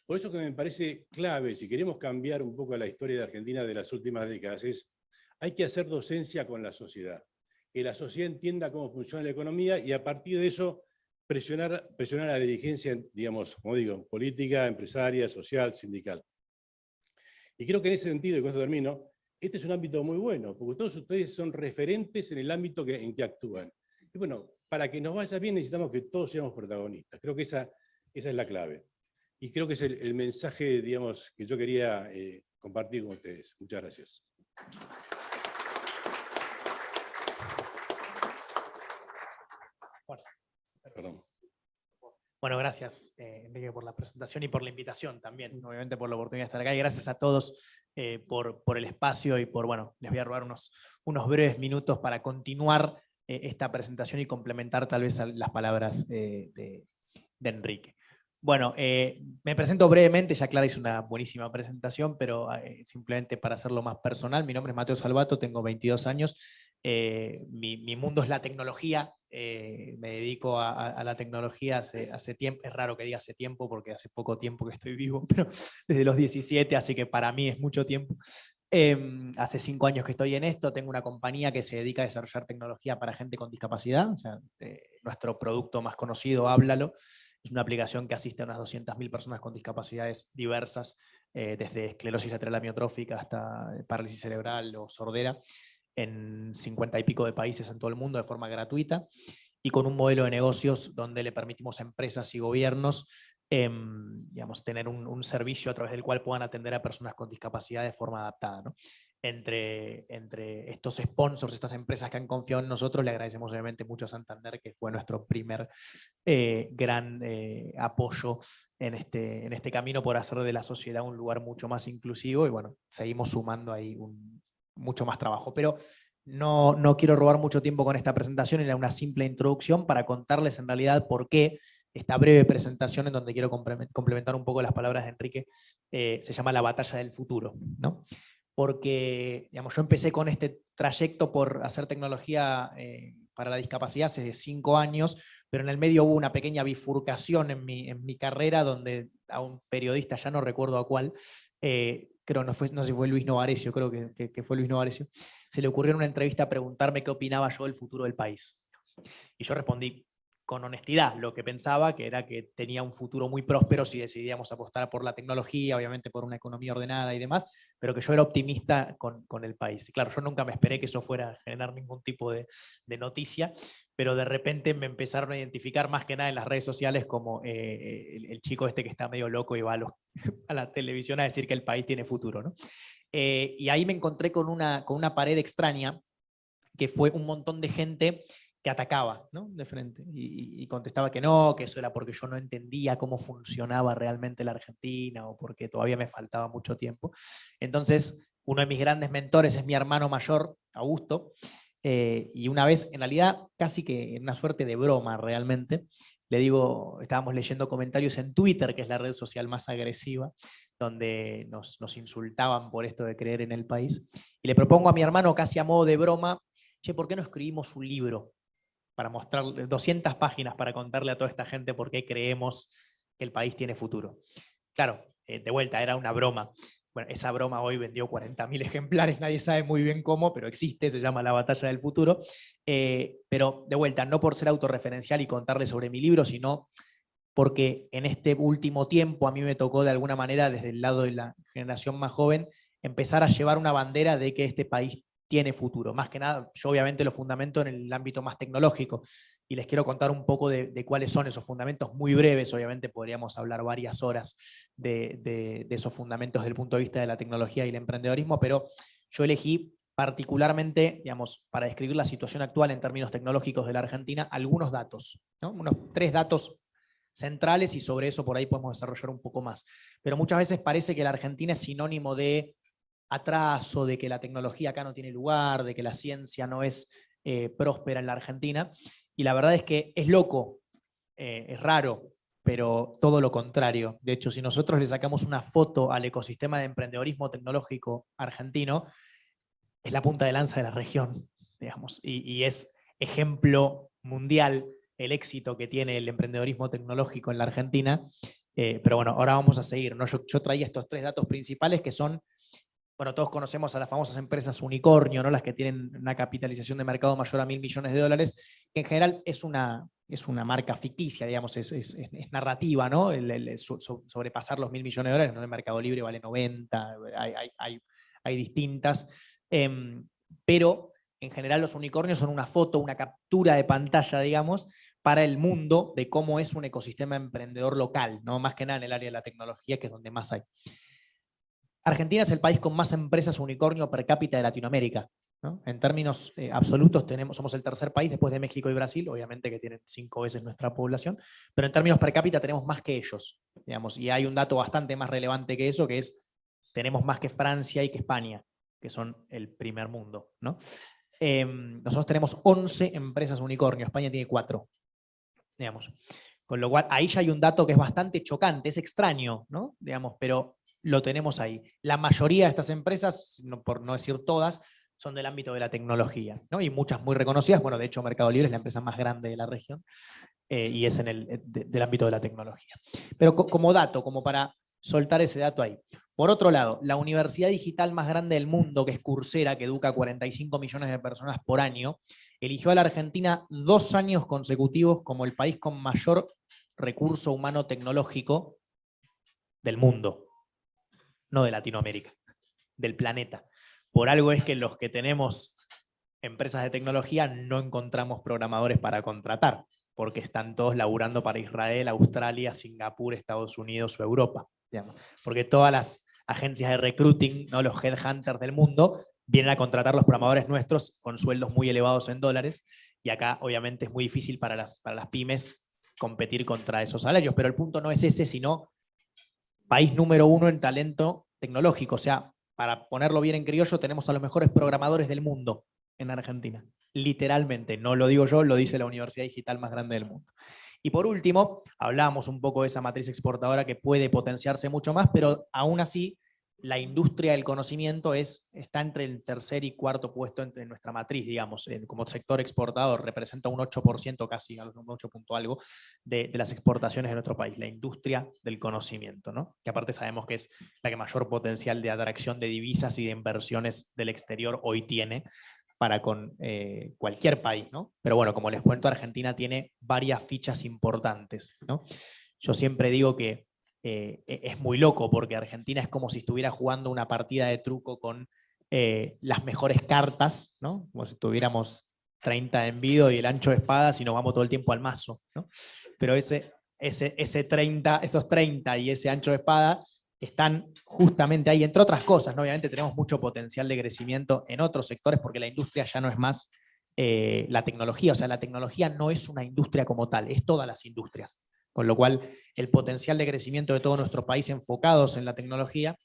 Por eso que me parece clave, si queremos cambiar un poco la historia de Argentina de las últimas décadas, hay que hacer docencia con la sociedad. Que la sociedad entienda cómo funciona la economía y a partir de eso presionar a la dirigencia, digamos, como digo, política, empresaria, social, sindical. Y creo que en ese sentido, y con esto termino, este es un ámbito muy bueno, porque todos ustedes son referentes en el ámbito en que actúan. Y bueno, para que nos vaya bien necesitamos que todos seamos protagonistas. Creo que esa es la clave. Y creo que es el mensaje, digamos, que yo quería compartir con ustedes. Muchas gracias. Perdón. Bueno, gracias, Enrique, por la presentación y por la invitación también, obviamente por la oportunidad de estar acá. Y gracias a todos por el espacio y bueno, les voy a robar unos breves minutos para continuar esta presentación y complementar tal vez las palabras de Enrique. Bueno, me presento brevemente, ya Clara hizo una buenísima presentación, pero simplemente para hacerlo más personal, mi nombre es Mateo Salvato, tengo 22 años, mi mundo es la tecnología, me dedico a la tecnología hace tiempo, es raro que diga hace tiempo porque hace poco tiempo que estoy vivo, pero desde los 17, así que para mí es mucho tiempo. Hace 5 años que estoy en esto, tengo una compañía que se dedica a desarrollar tecnología para gente con discapacidad, o sea, nuestro producto más conocido, Háblalo, es una aplicación que asiste a unas 200.000 personas con discapacidades diversas, desde esclerosis lateral amiotrófica hasta parálisis cerebral o sordera, en 50 y pico de países en todo el mundo de forma gratuita, y con un modelo de negocios donde le permitimos a empresas y gobiernos digamos, tener un servicio a través del cual puedan atender a personas con discapacidad de forma adaptada, ¿no? Entre estos sponsors, estas empresas que han confiado en nosotros, le agradecemos obviamente mucho a Santander, que fue nuestro primer gran apoyo en este camino por hacer de la sociedad un lugar mucho más inclusivo, y bueno, seguimos sumando ahí mucho más trabajo. Pero no quiero robar mucho tiempo con esta presentación, era una simple introducción para contarles en realidad por qué esta breve presentación, en donde quiero complementar un poco las palabras de Enrique, se llama La Batalla del Futuro, ¿no? Porque digamos, yo empecé con este trayecto por hacer tecnología para la discapacidad hace 5 años, pero en el medio hubo una pequeña bifurcación en mi carrera, donde a un periodista, ya no recuerdo a cuál, creo no sé si fue Luis Novarecio, creo que fue Luis Novarecio, se le ocurrió en una entrevista preguntarme qué opinaba yo del futuro del país. Y yo respondí con honestidad lo que pensaba, que era que tenía un futuro muy próspero si decidíamos apostar por la tecnología, obviamente por una economía ordenada y demás, pero que yo era optimista con el país. Y claro, yo nunca me esperé que eso fuera a generar ningún tipo de noticia, pero de repente me empezaron a identificar más que nada en las redes sociales como el chico este que está medio loco y va a la televisión a decir que el país tiene futuro, ¿no? Y ahí me encontré con una pared extraña, que fue un montón de gente que atacaba, ¿no? De frente y contestaba que no, que eso era porque yo no entendía cómo funcionaba realmente la Argentina o porque todavía me faltaba mucho tiempo. Entonces, uno de mis grandes mentores es mi hermano mayor, Augusto, y una vez, en realidad, casi que en una suerte de broma realmente, le digo, estábamos leyendo comentarios en Twitter, que es la red social más agresiva, donde nos insultaban por esto de creer en el país, y le propongo a mi hermano, casi a modo de broma, che, ¿por qué no escribimos un libro para mostrarle 200 páginas para contarle a toda esta gente por qué creemos que el país tiene futuro? Claro, de vuelta, era una broma. Bueno, esa broma hoy vendió 40.000 ejemplares, nadie sabe muy bien cómo, pero existe, se llama La Batalla del Futuro. Pero de vuelta, no por ser autorreferencial y contarle sobre mi libro, sino porque en este último tiempo a mí me tocó de alguna manera, desde el lado de la generación más joven, empezar a llevar una bandera de que este país tiene futuro. Más que nada, yo obviamente lo fundamento en el ámbito más tecnológico, y les quiero contar un poco de cuáles son esos fundamentos muy breves. Obviamente podríamos hablar varias horas de esos fundamentos desde el punto de vista de la tecnología y el emprendedorismo, pero yo elegí particularmente, digamos, para describir la situación actual en términos tecnológicos de la Argentina, algunos datos, ¿no? Unos 3 datos centrales, y sobre eso por ahí podemos desarrollar un poco más. Pero muchas veces parece que la Argentina es sinónimo de atraso, de que la tecnología acá no tiene lugar, de que la ciencia no es próspera en la Argentina, y la verdad es que es loco, es raro, pero todo lo contrario. De hecho, si nosotros le sacamos una foto al ecosistema de emprendedorismo tecnológico argentino, es la punta de lanza de la región, digamos, y es ejemplo mundial el éxito que tiene el emprendedorismo tecnológico en la Argentina. Pero bueno, ahora vamos a seguir, ¿no? Yo traía estos 3 datos principales que son, bueno, todos conocemos a las famosas empresas unicornio, ¿no? Las que tienen una capitalización de mercado mayor a $1.000 millones, que en general es una marca ficticia, digamos, es narrativa, ¿no? Sobrepasar los $1.000 millones, ¿no? El Mercado Libre vale 90, hay distintas, pero en general los unicornios son una foto, una captura de pantalla, digamos, para el mundo de cómo es un ecosistema emprendedor local, ¿no? Más que nada en el área de la tecnología, que es donde más hay. Argentina es el país con más empresas unicornio per cápita de Latinoamérica, ¿no? En términos absolutos somos el tercer país después de México y Brasil, obviamente que tienen 5 veces nuestra población, pero en términos per cápita tenemos más que ellos, digamos, y hay un dato bastante más relevante que eso, que es, tenemos más que Francia y que España, que son el primer mundo, ¿no? Nosotros tenemos 11 empresas unicornio, España tiene 4, digamos. Con lo cual, ahí ya hay un dato que es bastante chocante, es extraño, ¿no? Digamos, pero lo tenemos ahí. La mayoría de estas empresas, por no decir todas, son del ámbito de la tecnología, ¿no? Y muchas muy reconocidas. Bueno, de hecho, Mercado Libre es la empresa más grande de la región, y es del ámbito de la tecnología. Pero como dato, como para soltar ese dato ahí. Por otro lado, la universidad digital más grande del mundo, que es Coursera, que educa a 45 millones de personas por año, eligió a la Argentina 2 años consecutivos como el país con mayor recurso humano tecnológico del mundo. No de Latinoamérica, del planeta. Por algo es que los que tenemos empresas de tecnología no encontramos programadores para contratar, porque están todos laburando para Israel, Australia, Singapur, Estados Unidos o Europa, digamos. Porque todas las agencias de recruiting, ¿no? Los headhunters del mundo, vienen a contratar los programadores nuestros con sueldos muy elevados en dólares, y acá obviamente es muy difícil para las pymes competir contra esos salarios. Pero el punto no es ese, sino país número 1 en talento tecnológico. O sea, para ponerlo bien en criollo, tenemos a los mejores programadores del mundo en Argentina. Literalmente, no lo digo yo, lo dice la universidad digital más grande del mundo. Y por último, hablábamos un poco de esa matriz exportadora que puede potenciarse mucho más, pero aún así la industria del conocimiento está entre el tercer y cuarto puesto entre nuestra matriz, digamos, como sector exportador, representa un 8% casi, un 8 punto algo, de las exportaciones de nuestro país, la industria del conocimiento, ¿no? Que aparte sabemos que es la que mayor potencial de atracción de divisas y de inversiones del exterior hoy tiene, para con cualquier país, ¿no? Pero bueno, como les cuento, Argentina tiene varias fichas importantes, ¿no? Yo siempre digo que es muy loco porque Argentina es como si estuviera jugando una partida de truco con las mejores cartas, ¿no? Como si tuviéramos 30 de envido y el ancho de espadas y nos vamos todo el tiempo al mazo, ¿no? Pero esos 30 y ese ancho de espada están justamente ahí, entre otras cosas, ¿no? Obviamente tenemos mucho potencial de crecimiento en otros sectores porque la industria ya no es más la tecnología, o sea, la tecnología no es una industria como tal, es todas las industrias, con lo cual el potencial de crecimiento de todo nuestro país enfocados en la tecnología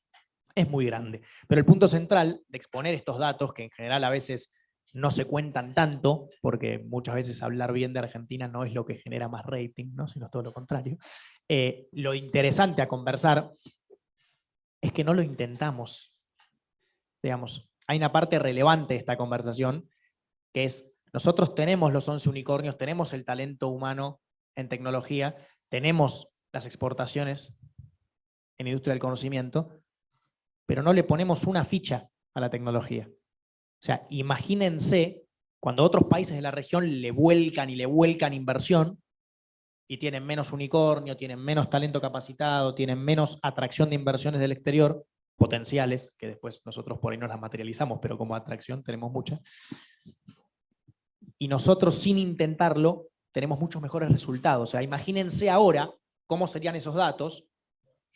es muy grande. Pero el punto central de exponer estos datos, que en general a veces no se cuentan tanto, porque muchas veces hablar bien de Argentina no es lo que genera más rating, ¿no? Sino todo lo contrario, lo interesante a conversar es que no lo intentamos. Digamos, hay una parte relevante de esta conversación, que es, nosotros tenemos los 11 unicornios, tenemos el talento humano en tecnología, tenemos las exportaciones en industria del conocimiento, pero no le ponemos una ficha a la tecnología. O sea, imagínense cuando otros países de la región le vuelcan inversión y tienen menos unicornio, tienen menos talento capacitado, tienen menos atracción de inversiones del exterior, potenciales, que después nosotros por ahí no las materializamos, pero como atracción tenemos muchas. Y nosotros sin intentarlo tenemos muchos mejores resultados. O sea, imagínense ahora cómo serían esos datos,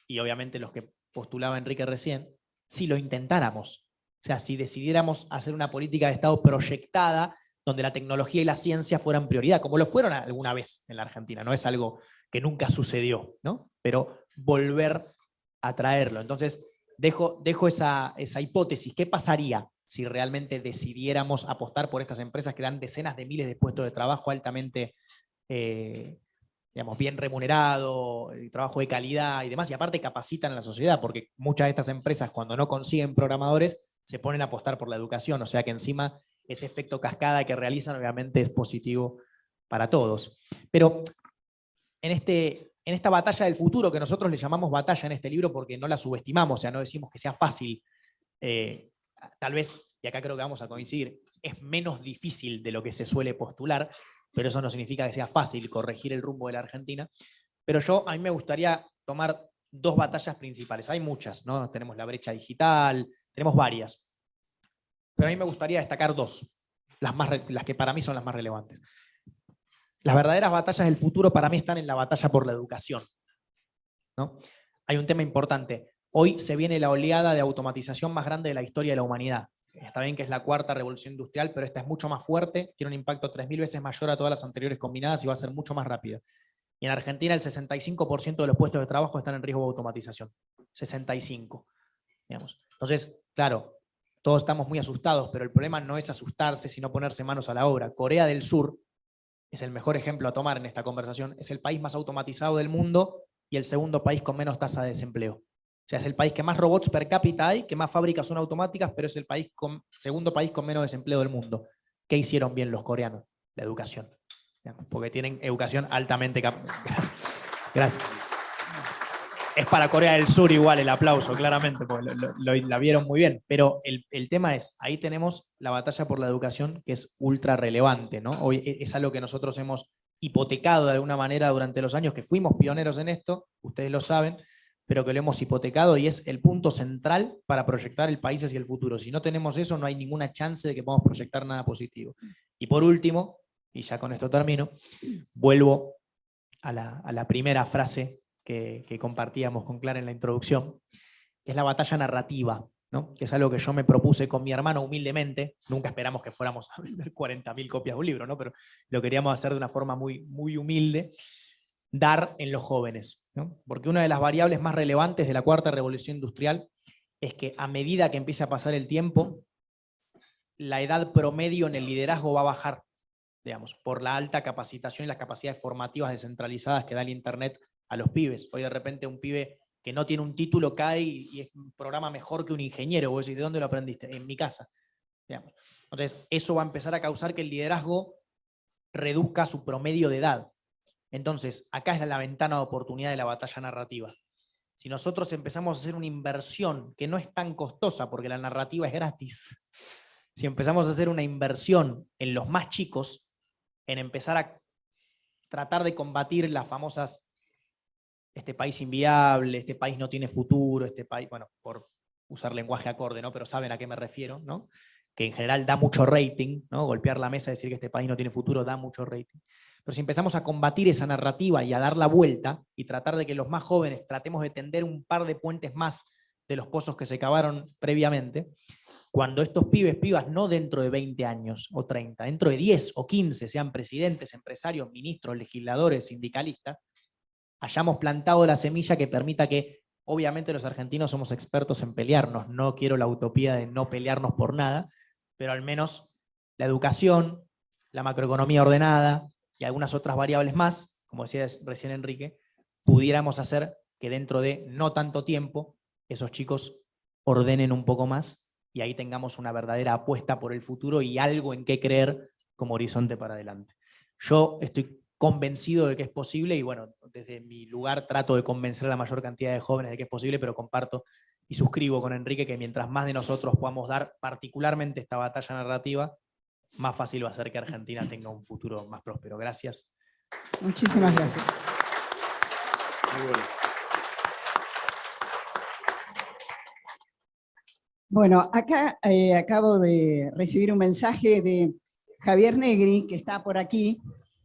y obviamente los que postulaba Enrique recién, si lo intentáramos. O sea, si decidiéramos hacer una política de Estado proyectada donde la tecnología y la ciencia fueran prioridad, como lo fueron alguna vez en la Argentina. No es algo que nunca sucedió, ¿no? Pero volver a traerlo. Entonces, dejo esa hipótesis. ¿Qué pasaría si realmente decidiéramos apostar por estas empresas que dan decenas de miles de puestos de trabajo altamente digamos, bien remunerado, trabajo de calidad y demás, y aparte capacitan a la sociedad, porque muchas de estas empresas cuando no consiguen programadores se ponen a apostar por la educación, o sea que encima ese efecto cascada que realizan obviamente es positivo para todos. Pero en esta batalla del futuro, que nosotros le llamamos batalla en este libro porque no la subestimamos, o sea, no decimos que sea fácil, tal vez, y acá creo que vamos a coincidir, es menos difícil de lo que se suele postular, pero eso no significa que sea fácil corregir el rumbo de la Argentina. Pero a mí me gustaría tomar dos batallas principales. Hay muchas, ¿no? Tenemos la brecha digital, tenemos varias. Pero a mí me gustaría destacar dos, las que para mí son las más relevantes. Las verdaderas batallas del futuro para mí están en la batalla por la educación, ¿no? Hay un tema importante. Hoy se viene la oleada de automatización más grande de la historia de la humanidad. Está bien que es la cuarta revolución industrial, pero esta es mucho más fuerte, tiene un impacto 3000 veces mayor a todas las anteriores combinadas y va a ser mucho más rápida. Y en Argentina el 65% de los puestos de trabajo están en riesgo de automatización. 65, digamos. Entonces, claro, todos estamos muy asustados, pero el problema no es asustarse, sino ponerse manos a la obra. Corea del Sur es el mejor ejemplo a tomar en esta conversación. Es el país más automatizado del mundo y el segundo país con menos tasa de desempleo. O sea, es el país que más robots per cápita hay, que más fábricas son automáticas, pero es el segundo país con menos desempleo del mundo. ¿Qué hicieron bien los coreanos? La educación. Porque tienen educación altamente Gracias. Es para Corea del Sur igual el aplauso, claramente, porque la vieron muy bien. Pero el tema es, ahí tenemos la batalla por la educación, que es ultra relevante, ¿no? Hoy es algo que nosotros hemos hipotecado de alguna manera durante los años, que fuimos pioneros en esto, ustedes lo saben, pero que lo hemos hipotecado y es el punto central para proyectar el país hacia el futuro. Si no tenemos eso, no hay ninguna chance de que podamos proyectar nada positivo. Y por último, y ya con esto termino, vuelvo a la primera frase que compartíamos con Clara en la introducción, que es la batalla narrativa, ¿no? Que es algo que yo me propuse con mi hermano humildemente. Nunca esperamos que fuéramos a vender 40.000 copias de un libro, ¿no? Pero lo queríamos hacer de una forma muy, muy humilde. Dar en los jóvenes, ¿no? Porque una de las variables más relevantes de la cuarta revolución industrial es que a medida que empiece a pasar el tiempo, la edad promedio en el liderazgo va a bajar, digamos, por la alta capacitación y las capacidades formativas descentralizadas que da el Internet a los pibes. Hoy de repente un pibe que no tiene un título cae y es un programa mejor que un ingeniero. Vos decís, ¿de dónde lo aprendiste? En mi casa. Digamos. Entonces, eso va a empezar a causar que el liderazgo reduzca su promedio de edad. Entonces, acá es la ventana de oportunidad de la batalla narrativa. Si nosotros empezamos a hacer una inversión que no es tan costosa, porque la narrativa es gratis, si empezamos a hacer una inversión en los más chicos, en empezar a tratar de combatir las famosas, este país inviable, este país no tiene futuro, este país, bueno, por usar lenguaje acorde, ¿no? Pero saben a qué me refiero, ¿no? Que en general da mucho rating, ¿no? Golpear la mesa y decir que este país no tiene futuro da mucho rating. Pero si empezamos a combatir esa narrativa y a dar la vuelta y tratar de que los más jóvenes tratemos de tender un par de puentes más de los pozos que se cavaron previamente, cuando estos pibes, pibas, no dentro de 20 años o 30, dentro de 10 o 15, sean presidentes, empresarios, ministros, legisladores, sindicalistas, hayamos plantado la semilla que permita que, obviamente los argentinos somos expertos en pelearnos, no quiero la utopía de no pelearnos por nada, pero al menos la educación, la macroeconomía ordenada y algunas otras variables más, como decía recién Enrique, pudiéramos hacer que dentro de no tanto tiempo esos chicos ordenen un poco más y ahí tengamos una verdadera apuesta por el futuro y algo en qué creer como horizonte para adelante. Yo estoy convencido de que es posible y bueno, desde mi lugar trato de convencer a la mayor cantidad de jóvenes de que es posible, pero comparto y suscribo con Enrique que mientras más de nosotros podamos dar particularmente esta batalla narrativa, más fácil va a ser que Argentina tenga un futuro más próspero. Gracias. Muchísimas gracias. Muy bueno. Bueno, acá acabo de recibir un mensaje de Javier Negri, que está por aquí,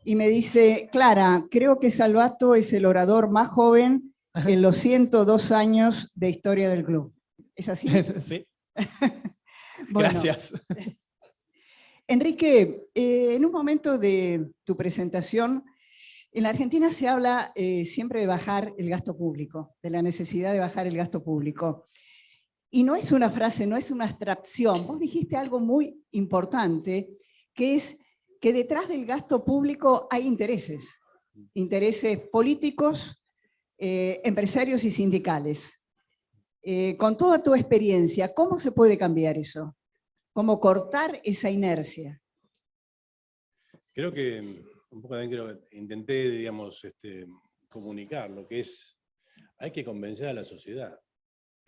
y me dice: Clara, creo que Salvato es el orador más joven en los 102 años de historia del club. ¿Es así? Sí. Bueno, Gracias. Enrique, en un momento de tu presentación, en la Argentina se habla siempre de bajar el gasto público, de la necesidad de bajar el gasto público. Y no es una frase, no es una abstracción. Vos dijiste algo muy importante, que es que detrás del gasto público hay intereses. Intereses políticos, empresarios y sindicales. Con toda tu experiencia, ¿cómo se puede cambiar eso? ¿Cómo cortar esa inercia? Creo que un poco también intenté, digamos, comunicar lo que es, hay que convencer a la sociedad.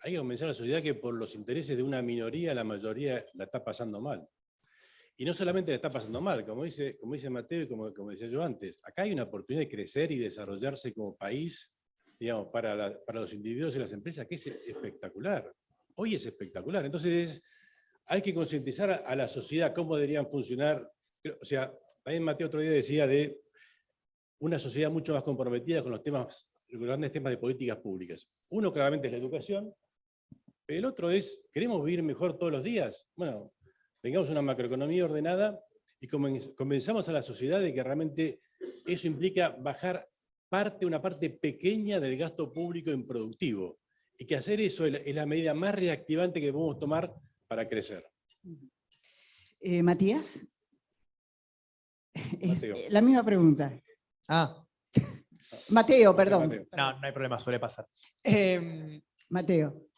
Hay que convencer a la sociedad que por los intereses de una minoría, la mayoría la está pasando mal. Y no solamente la está pasando mal, como dice Mateo y como decía yo antes, acá hay una oportunidad de crecer y desarrollarse como país, digamos, para los individuos y las empresas, que es espectacular. Hoy es espectacular. Entonces, hay que concientizar a la sociedad cómo deberían funcionar. O sea, también Mateo otro día decía de una sociedad mucho más comprometida con los grandes temas de políticas públicas. Uno claramente es la educación, pero el otro es, ¿queremos vivir mejor todos los días? Bueno, tengamos una macroeconomía ordenada y convenzamos a la sociedad de que realmente eso implica bajar una parte pequeña del gasto público improductivo, y que hacer eso es la medida más reactivante que podemos tomar para crecer. Matías. Mateo. La misma pregunta. Ah, Mateo, perdón. Mateo. no hay problema, suele pasar. Mateo.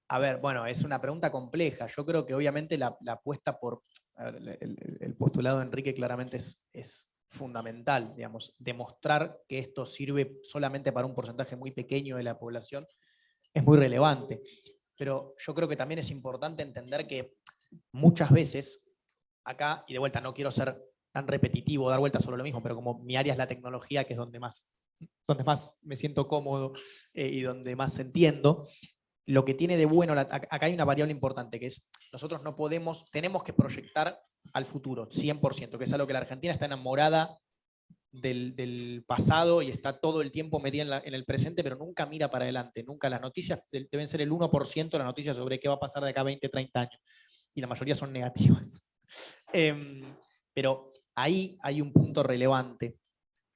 A ver, bueno, es una pregunta compleja. Yo creo que obviamente la apuesta por el postulado de Enrique claramente es fundamental, digamos, demostrar que esto sirve solamente para un porcentaje muy pequeño de la población es muy relevante. Pero yo creo que también es importante entender que muchas veces acá, y de vuelta no quiero ser tan repetitivo, dar vueltas sobre lo mismo, pero como mi área es la tecnología, que es donde más me siento cómodo y donde más entiendo, lo que tiene de bueno, acá hay una variable importante, que es nosotros tenemos que proyectar al futuro, 100%, que es algo que la Argentina está enamorada del pasado y está todo el tiempo metida en el presente, pero nunca mira para adelante, nunca. Las noticias deben ser el 1% de las noticias sobre qué va a pasar de acá a 20, 30 años, y la mayoría son negativas. Pero ahí hay un punto relevante,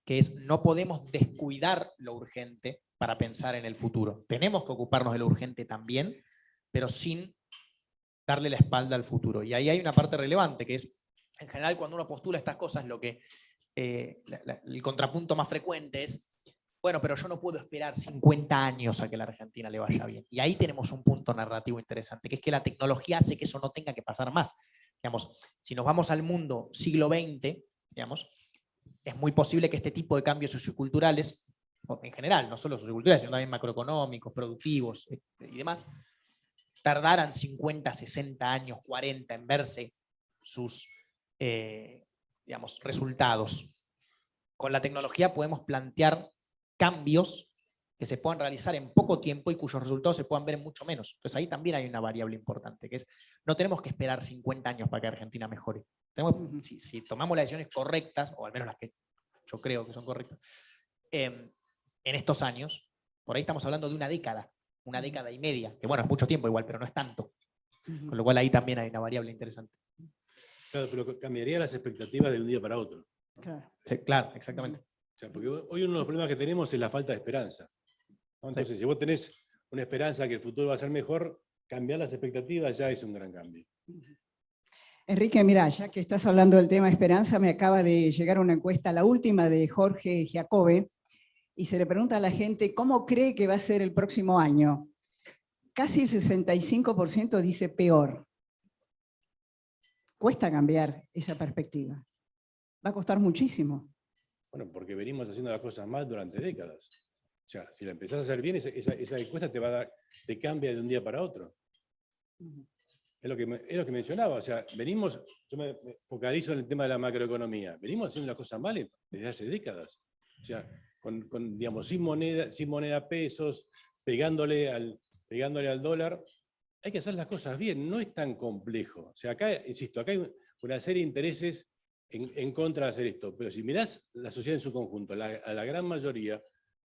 que es no podemos descuidar lo urgente para pensar en el futuro. Tenemos que ocuparnos de lo urgente también, pero sin darle la espalda al futuro. Y ahí hay una parte relevante, que es, en general, cuando uno postula estas cosas, lo que el contrapunto más frecuente es, bueno, pero yo no puedo esperar 50 años a que la Argentina le vaya bien. Y ahí tenemos un punto narrativo interesante, que es que la tecnología hace que eso no tenga que pasar más. Digamos, si nos vamos al mundo siglo XX, digamos, es muy posible que este tipo de cambios socioculturales, en general, no solo socioculturales, sino también macroeconómicos, productivos y demás, tardaran 50, 60 años, 40 en verse sus digamos, resultados. Con la tecnología podemos plantear cambios que se puedan realizar en poco tiempo y cuyos resultados se puedan ver en mucho menos. Entonces ahí también hay una variable importante, que es, no tenemos que esperar 50 años para que Argentina mejore. Si tomamos las decisiones correctas, o al menos las que yo creo que son correctas, en estos años, por ahí estamos hablando de una década y media, que bueno, es mucho tiempo igual, pero no es tanto. Con lo cual ahí también hay una variable interesante. Claro, pero cambiaría las expectativas de un día para otro. Claro. Sí, claro, exactamente. O sea, porque hoy uno de los problemas que tenemos es la falta de esperanza, ¿no? Entonces, si vos tenés una esperanza que el futuro va a ser mejor, cambiar las expectativas ya es un gran cambio. Enrique, mira, ya que estás hablando del tema esperanza, me acaba de llegar una encuesta, la última de Jorge Giacobbe, y se le pregunta a la gente cómo cree que va a ser el próximo año. Casi el 65% dice peor. Cuesta cambiar esa perspectiva. Va a costar muchísimo. Bueno, porque venimos haciendo las cosas mal durante décadas. O sea, si la empezás a hacer bien, esa encuesta te cambia de un día para otro. Es lo que mencionaba. O sea, yo me focalizo en el tema de la macroeconomía. Venimos haciendo las cosas mal desde hace décadas. O sea, digamos, sin moneda, pesos, pegándole al dólar. Hay que hacer las cosas bien, no es tan complejo. O sea, acá, insisto, acá hay una serie de intereses en contra de hacer esto. Pero si mirás la sociedad en su conjunto, a la gran mayoría,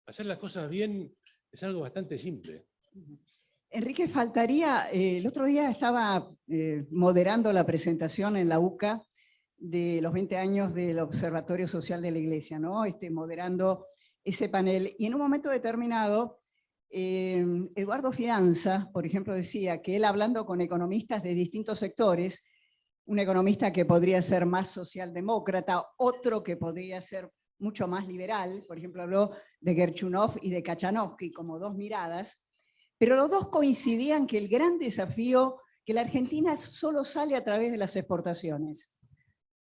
hacer las cosas bien es algo bastante simple. Enrique, faltaría, el otro día estaba moderando la presentación en la UCA de los 20 años del Observatorio Social de la Iglesia, ¿no? Moderando ese panel, y en un momento determinado, Eduardo Fidanza, por ejemplo, decía que él, hablando con economistas de distintos sectores, un economista que podría ser más socialdemócrata, otro que podría ser mucho más liberal, por ejemplo, habló de Gerchunov y de Kachanowski como dos miradas, pero los dos coincidían que el gran desafío, que la Argentina solo sale a través de las exportaciones.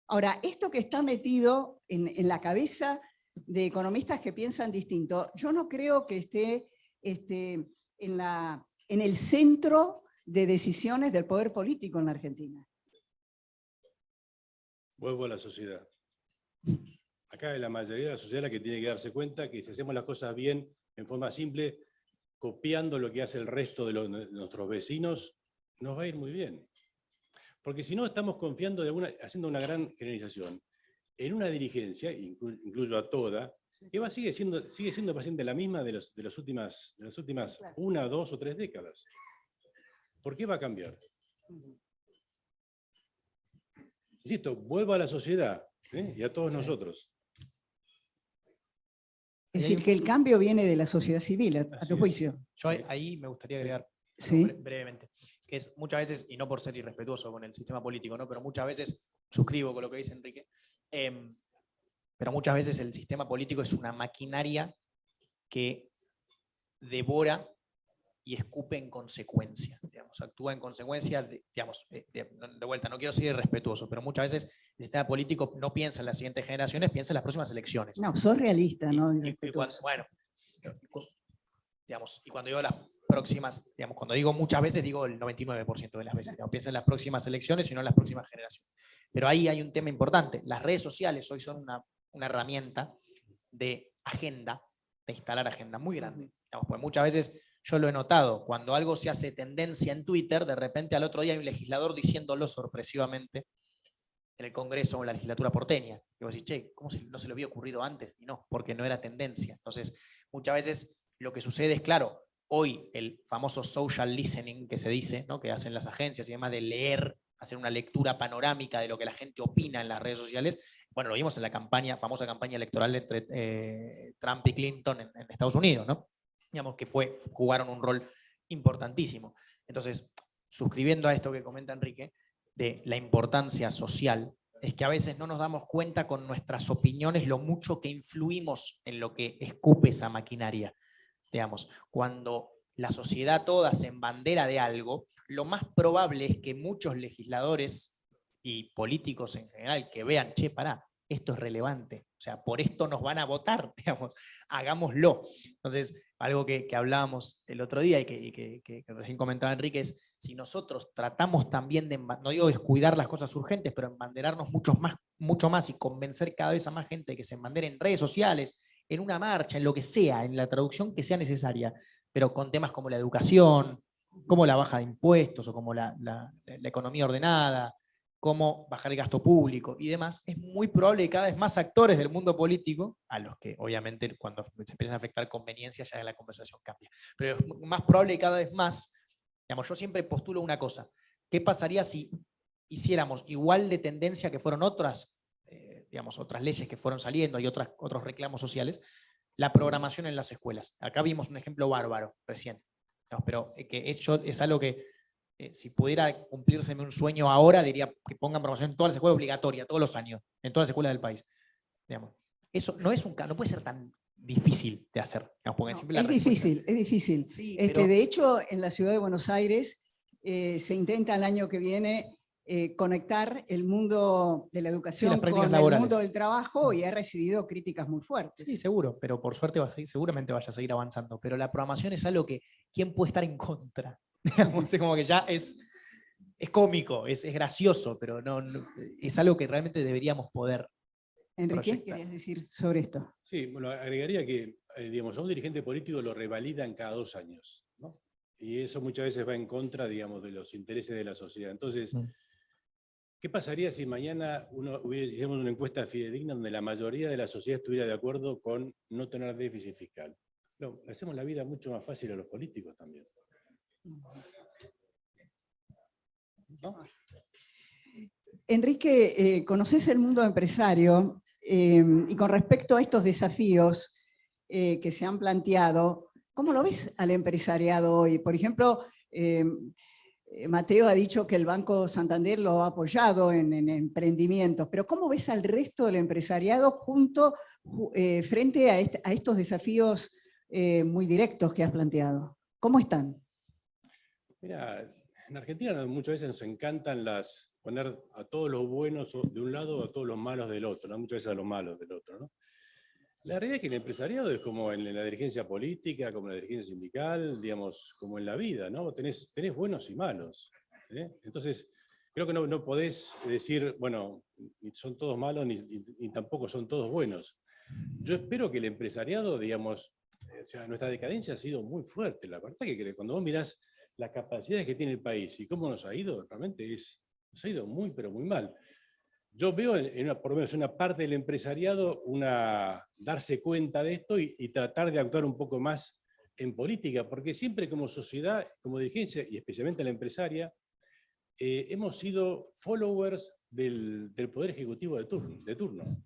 Ahora, esto que está metido en la cabeza de economistas que piensan distinto, yo no creo que esté en el centro de decisiones del poder político en la Argentina. Vuelvo a la sociedad. Acá es la mayoría de la sociedad la que tiene que darse cuenta que si hacemos las cosas bien, en forma simple, copiando lo que hace el resto de nuestros vecinos, nos va a ir muy bien. Porque si no, estamos confiando, haciendo una gran generalización, en una dirigencia, incluyo a toda, que sigue siendo paciente la misma de las últimas 1, 2 o 3 décadas. ¿Por qué va a cambiar? Insisto, vuelvo a la sociedad y a todos nosotros. Es decir, que el cambio viene de la sociedad civil, a tu juicio. Yo ahí me gustaría agregar brevemente, que es muchas veces, y no por ser irrespetuoso con el sistema político, ¿no? Pero muchas veces, suscribo con lo que dice Enrique, pero muchas veces el sistema político es una maquinaria que devora y escupe en consecuencia, digamos, actúa en consecuencia, de vuelta, no quiero ser irrespetuoso, pero muchas veces el sistema político no piensa en las siguientes generaciones, piensa en las próximas elecciones. No, sos realista, ¿no? Y cuando digo las próximas, cuando digo muchas veces, digo el 99% de las veces, piensa en las próximas elecciones y no en las próximas generaciones. Pero ahí hay un tema importante, las redes sociales hoy son una herramienta de agenda, de instalar agenda muy grande. Pues muchas veces yo lo he notado, cuando algo se hace tendencia en Twitter, de repente al otro día hay un legislador diciéndolo sorpresivamente en el Congreso o en la legislatura porteña. Y vos decís, che, ¿cómo no se le había ocurrido antes? Y no, porque no era tendencia. Entonces, muchas veces lo que sucede es, claro, hoy el famoso social listening que se dice, ¿no? Que hacen las agencias y demás, de leer, hacer una lectura panorámica de lo que la gente opina en las redes sociales. Bueno, lo vimos en la famosa campaña electoral entre Trump y Clinton en Estados Unidos, ¿no? Digamos que jugaron un rol importantísimo. Entonces, suscribiendo a esto que comenta Enrique, de la importancia social, es que a veces no nos damos cuenta con nuestras opiniones lo mucho que influimos en lo que escupe esa maquinaria. Digamos, cuando la sociedad toda se embandera de algo, lo más probable es que muchos legisladores y políticos en general que vean, che, pará, esto es relevante, o sea, por esto nos van a votar, digamos, hagámoslo. Entonces, algo que hablábamos el otro día y que recién comentaba Enrique es, si nosotros tratamos también de, no digo descuidar las cosas urgentes, pero embanderarnos mucho más y convencer cada vez a más gente que se embandere en redes sociales, en una marcha, en lo que sea, en la traducción que sea necesaria, pero con temas como la educación, como la baja de impuestos o como la economía ordenada, cómo bajar el gasto público y demás, es muy probable que cada vez más actores del mundo político, a los que obviamente cuando se empiezan a afectar conveniencias ya la conversación cambia, pero es más probable que cada vez más, digamos, yo siempre postulo una cosa, ¿qué pasaría si hiciéramos igual de tendencia que fueron otras, digamos, otras leyes que fueron saliendo y otros reclamos sociales, la programación en las escuelas? Acá vimos un ejemplo bárbaro recién, digamos, pero que es algo que si pudiera cumplírseme un sueño ahora, diría que pongan programación en todas las escuelas obligatoria, todos los años, en todas las escuelas del país. Digamos. Eso no puede ser tan difícil de hacer. Digamos, porque siempre es difícil, es difícil. Sí, de hecho, en la ciudad de Buenos Aires se intenta el año que viene conectar el mundo de la educación con el mundo del trabajo y ha recibido críticas muy fuertes. Sí, seguro, pero por suerte seguramente vaya a seguir avanzando. Pero la programación es algo que, ¿quién puede estar en contra? Digamos, es como que ya es cómico, es gracioso, pero no, es algo que realmente deberíamos poder Enrique, proyectar. ¿querías decir sobre esto? Sí, bueno, agregaría que digamos, a un dirigente político lo revalidan cada 2 años, ¿no? Y eso muchas veces va en contra, digamos, de los intereses de la sociedad. Entonces, ¿qué pasaría si mañana hiciéramos una encuesta fidedigna donde la mayoría de la sociedad estuviera de acuerdo con no tener déficit fiscal? No, le hacemos la vida mucho más fácil a los políticos también. ¿No? Enrique, conoces el mundo empresario y con respecto a estos desafíos que se han planteado, ¿cómo lo ves al empresariado hoy? Por ejemplo, Mateo ha dicho que el Banco Santander lo ha apoyado en emprendimientos, pero ¿cómo ves al resto del empresariado frente a estos desafíos muy directos que has planteado? ¿Cómo están? Mira, en Argentina muchas veces nos encantan poner a todos los buenos de un lado a todos los malos del otro, ¿no? Muchas veces a los malos del otro, ¿no? La realidad es que el empresariado es como en la dirigencia política, como en la dirigencia sindical, digamos, como en la vida, ¿no? Tenés buenos y malos, ¿eh? Entonces, creo que no podés decir, bueno, ni son todos malos ni tampoco son todos buenos. Yo espero que el empresariado, digamos, o sea, nuestra decadencia ha sido muy fuerte. La verdad que cuando vos mirás las capacidades que tiene el país y cómo nos ha ido, realmente nos ha ido muy, pero muy mal. Yo veo por lo menos una parte del empresariado darse cuenta de esto y tratar de actuar un poco más en política, porque siempre como sociedad, como dirigencia, y especialmente la empresaria, hemos sido followers del Poder Ejecutivo de turno.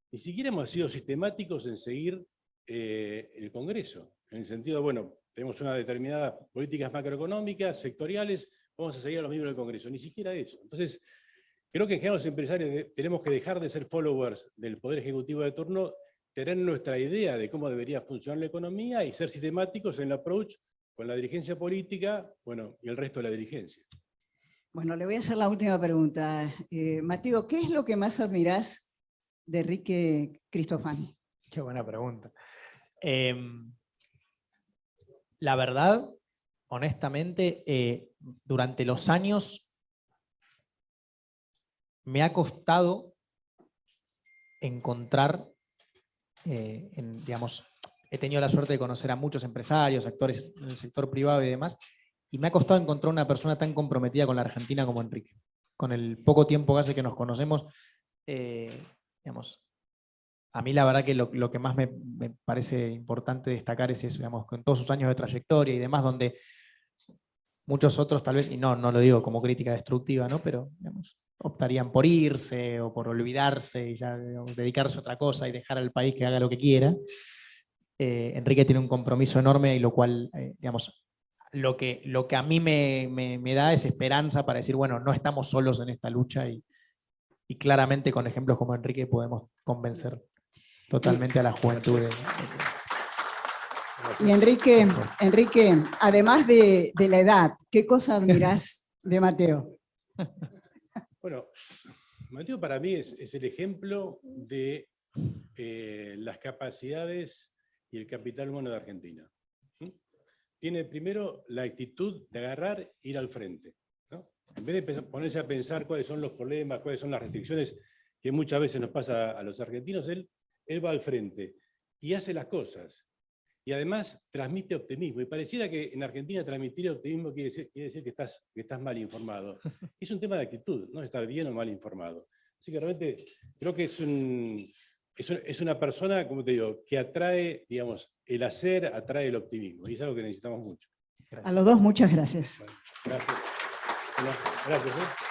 Ni siquiera hemos sido sistemáticos en seguir el Congreso, en el sentido, bueno, tenemos una determinada políticas macroeconómicas, sectoriales, vamos a seguir a los miembros del Congreso, ni siquiera eso. Entonces, creo que en general los empresarios tenemos que dejar de ser followers del Poder Ejecutivo de turno, tener nuestra idea de cómo debería funcionar la economía y ser sistemáticos en el approach con la dirigencia política, bueno, y el resto de la dirigencia. Bueno, le voy a hacer la última pregunta. Mateo, ¿qué es lo que más admirás de Enrique Cristofani? Qué buena pregunta. La verdad, honestamente, durante los años me ha costado encontrar, digamos, he tenido la suerte de conocer a muchos empresarios, actores en el sector privado y demás, y me ha costado encontrar una persona tan comprometida con la Argentina como Enrique. Con el poco tiempo que hace que nos conocemos, digamos, a mí la verdad que lo que más me parece importante destacar es eso, digamos, con todos sus años de trayectoria y demás, donde muchos otros tal vez, y no lo digo como crítica destructiva, ¿no? Pero digamos, optarían por irse o por olvidarse y ya digamos, dedicarse a otra cosa y dejar al país que haga lo que quiera. Enrique tiene un compromiso enorme y lo cual, digamos, lo que a mí me da es esperanza para decir, bueno, no estamos solos en esta lucha y claramente con ejemplos como Enrique podemos convencer totalmente a la juventud. Y Enrique, además de la edad, ¿qué cosa admirás de Mateo? Bueno, Mateo para mí es el ejemplo de las capacidades y el capital humano de Argentina. Tiene primero la actitud de agarrar e ir al frente, ¿no? En vez de ponerse a pensar cuáles son los problemas, cuáles son las restricciones que muchas veces nos pasa a los argentinos, él va al frente y hace las cosas. Y además transmite optimismo. Y pareciera que en Argentina transmitir optimismo quiere decir que estás mal informado. Es un tema de actitud, no estar bien o mal informado. Así que realmente creo que es una persona, como te digo, que atrae, digamos, el hacer atrae el optimismo. Y es algo que necesitamos mucho. A los dos, muchas gracias. Bueno, gracias. Gracias.